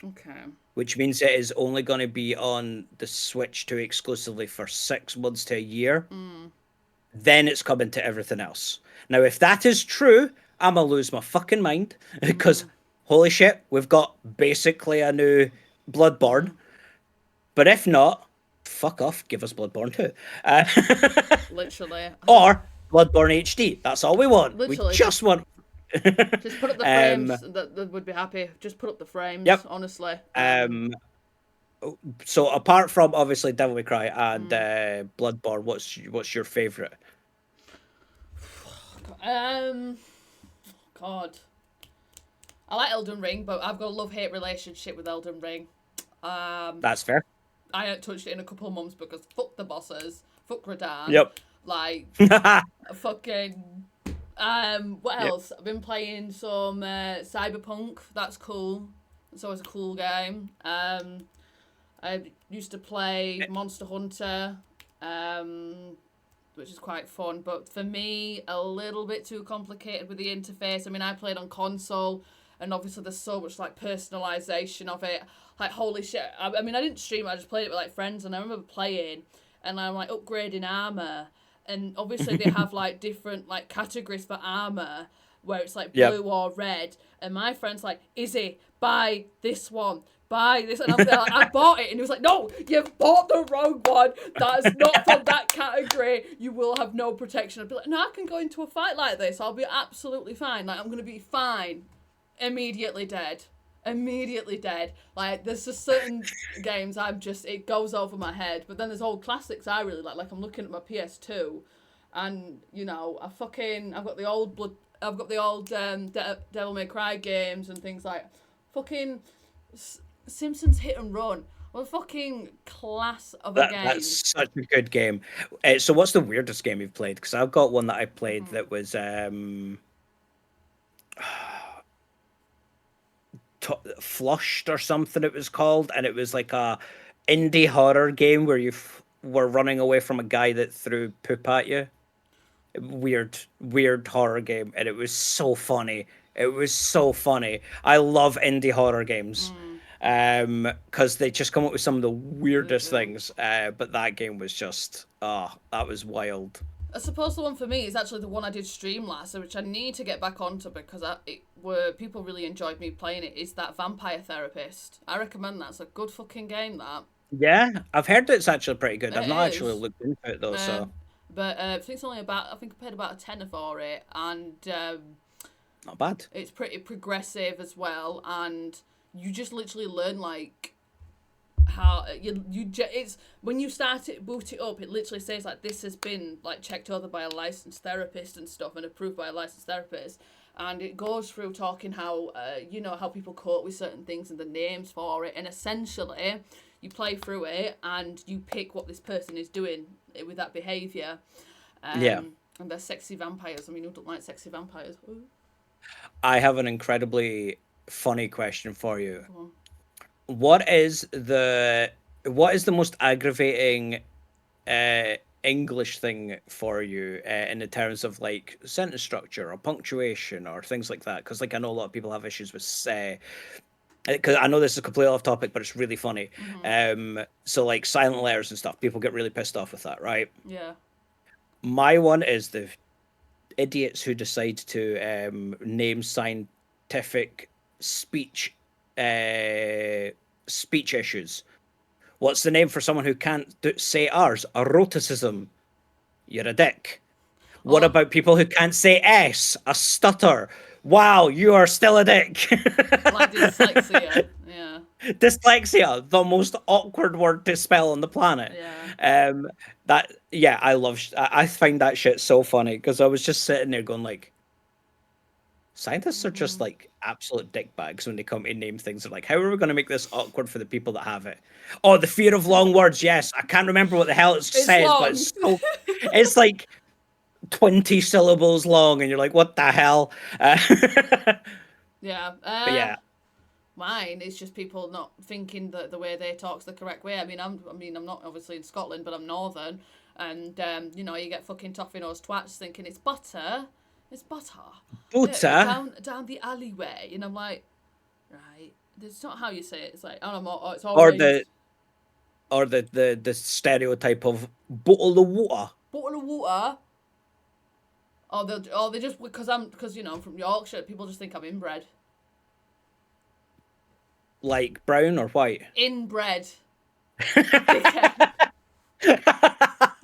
Okay. which means it is only going to be on the Switch 2 exclusively for 6 months to a year. Mm. Then it's coming to everything else. Now, if that is true, I'm gonna lose my fucking mind because Mm. holy shit, we've got basically a new Bloodborne. Mm. But if not, fuck off, give us Bloodborne too, Literally, I just or Bloodborne HD. That's all we want. We literally just want. just put up the um, frames. That would be happy. Just put up the frames. yep. Honestly. Um, so apart from obviously Devil May Cry and Mm. Bloodborne, what's your favorite? Um. God. I like Elden Ring, but I've got a love-hate relationship with Elden Ring. Um, That's fair. I haven't touched it in a couple of months because fuck the bosses, fuck Radahn, Yep. like fucking. What Yep. else? I've been playing some Cyberpunk. That's cool. It's always a cool game. I used to play Monster Hunter, which is quite fun. But for me, a little bit too complicated with the interface. I mean, I played on console, and obviously there's so much like personalization of it. Like holy shit! I mean, I didn't stream. I just played it with like friends, and I remember playing, and I'm like upgrading armor, and obviously they have like different like categories for armor where it's like Yep. blue or red, and my friend's like, Izzy, buy this one, buy this, and I'm there like, I bought it, and he was like, no, you've bought the wrong one, that is not from that category, you will have no protection. I'd be like, no, I can go into a fight like this, I'll be absolutely fine, like, I'm gonna be fine. Immediately dead. Immediately dead. Like, there's just certain games it goes over my head, but then there's old classics I really like I'm looking at my PS2, and, you know, I've got the old Devil May Cry games and things like fucking Simpsons Hit and Run. What a fucking class of a game. That's such a good game. So, what's the weirdest game you've played? Because I've got one that I played Mm-hmm. that was Flushed or something. It was called, and it was like a indie horror game where were running away from a guy that threw poop at you. Weird horror game, and it was so funny. It was so funny. I love indie horror games, Mm, because they just come up with some of the they weirdest do. things. But that game was just, that was wild. I suppose the one for me is actually the one I did stream last, which I need to get back onto because people really enjoyed me playing it. Is that Vampire Therapist? I recommend that. It's a good fucking game. That Yeah, I've heard that it's actually pretty good. I've not it actually is. looked into it though, so Um, but I think it's only about. I think I paid about a tenner for it, and not bad. it's pretty progressive as well. And you just literally learn like how it's when you boot it up, it literally says like this has been like checked over by a licensed therapist and stuff and approved by a licensed therapist, and it goes through talking how how people cope with certain things and the names for it, and essentially you play through it and you pick what this person is doing with that behavior. Yeah. And they're sexy vampires. I mean, who don't like sexy vampires? Ooh, I have an incredibly funny question for you. come on. What is the what is the most aggravating uh English thing for you in the terms of like sentence structure or punctuation or things like that? Because like I know a lot of people have issues with because I know this is completely off topic, but it's really funny. Mm-hmm. So like silent letters and stuff, people get really pissed off with that, right? Yeah. My one is the idiots who decide to name scientific speech speech issues. What's the name for someone who can't say ours? A roticism. You're a dick. What Oh, about people who can't say S? A stutter. Wow, you are still a dick. like dyslexia. Yeah. Dyslexia, the most awkward word to spell on the planet. Yeah. Um, that yeah, I find that shit so funny because I was just sitting there going like, scientists are just Mm-hmm. like absolute dickbags when they come to name things. They're like, how are we going to make this awkward for the people that have it? Oh, the fear of long words. Yes, I can't remember what the hell it It's says, but long. it's like 20 syllables long, and you're like, what the hell? Yeah. But yeah, Mine is just people not thinking that the way they talk's the correct way. I'm not obviously in Scotland, but I'm northern, and you get fucking toffee nose twats thinking it's butter, butter down the alleyway, and I'm like, right, that's not how you say it. It's like, oh, no, oh, it's all or right. the stereotype of bottle of water, Bottle of water. Or they just because I'm from Yorkshire. People just think I'm inbred. like brown or white. Inbred, dickhead.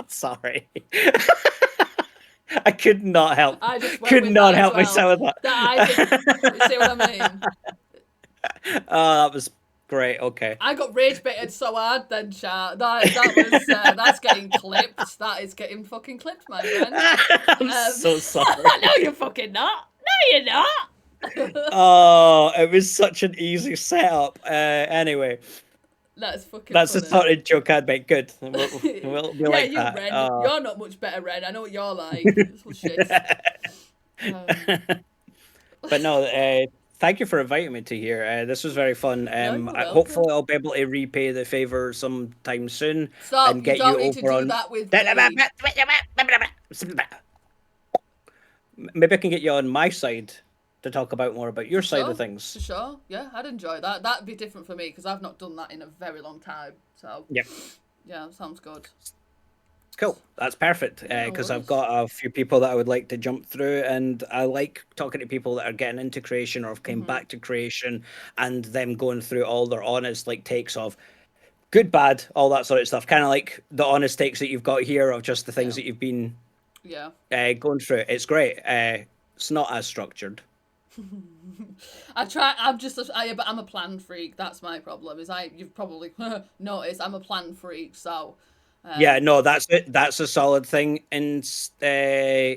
Sorry. I could not help. I just went Could with not that as help well. myself with That I just you see what I mean. that. Oh, that was great. Okay. I got rage baited so hard then, chat. That was that's getting clipped. That is getting fucking clipped, my friend. I'm so No, sorry. you're fucking not. No, you're not. Oh, it was such an easy setup. Anyway, That's fucking that's the funny. sort of joke I'd make. Good. We'll be Yeah, like you that. Ren. You're not much better, Ren. I know what you're like. It's all shit. Um, But no, thank you for inviting me to here. This was very fun. no, you're welcome. Hopefully, I'll be able to repay the favor sometime soon and Stop. You get you don't need to over do on. that with me. Maybe I can get you on my side to talk about more about your For side of sure. things. For sure. Yeah, I'd enjoy that. That'd be different for me because I've not done that in a very long time. So, Yep. yeah, sounds good. Cool. That's perfect. Yeah, no Because I've worries. got a few people that I would like to jump through, and I like talking to people that are getting into creation or have came Mm-hmm. back to creation, and them going through all their honest like takes of good, bad, all that sort of stuff. Kind of like the honest takes that you've got here of just the things Yeah. that you've been Yeah. going through. It's great. It's not as structured. I try. I'm a plan freak. That's my problem. You've probably noticed I'm a plan freak. So, Yeah, um, no, that's it. That's a solid thing, and uh,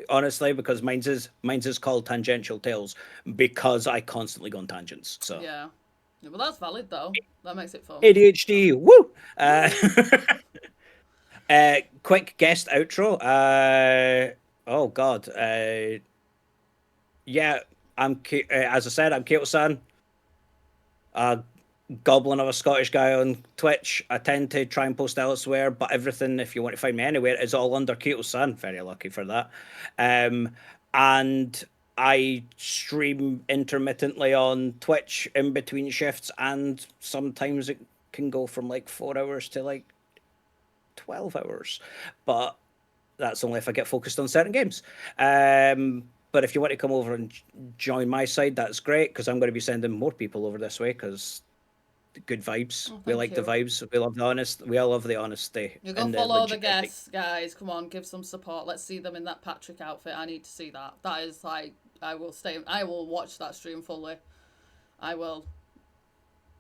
honestly, because mine's is called tangential tales because I constantly go on tangents. So yeah. Yeah, well, that's valid though. That makes it fun. So, ADHD, woo! woo. Quick guest outro. Oh God. Yeah, as I said, I'm Kato-san, a goblin of a Scottish guy on Twitch. I tend to try and post elsewhere, but everything, if you want to find me anywhere, is all under Kato-san. Very lucky for that. Um, and I stream intermittently on Twitch in between shifts, and sometimes it can go from like 4 hours to like 12 hours. But that's only if I get focused on certain games. But if you want to come over and join my side, that's great because I'm going to be sending more people over this way because good vibes. Oh, We thank like the you. vibes. We love the honest. We all love the honesty You go and the follow the legit. guests, guys. Come on, give some support. Let's see them in that Patrick outfit. I need to see that. That is like, I will stay. I will watch that stream fully. I will.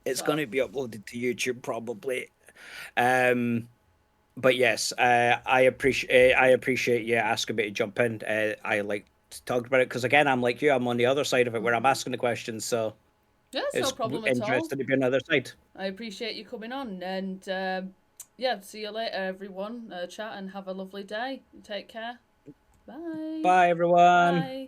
It's going So, to be uploaded to YouTube probably. Um, but yes, I appreciate you asking me to jump in. I like talked about it because again, I'm like you, I'm on the other side of it where I'm asking the questions, so Yeah, it's no it's problem at all. interesting to be on the other side. I appreciate you coming on, and yeah, see you later, everyone. Chat and have a lovely day. Take care. Bye. Bye, everyone. Bye.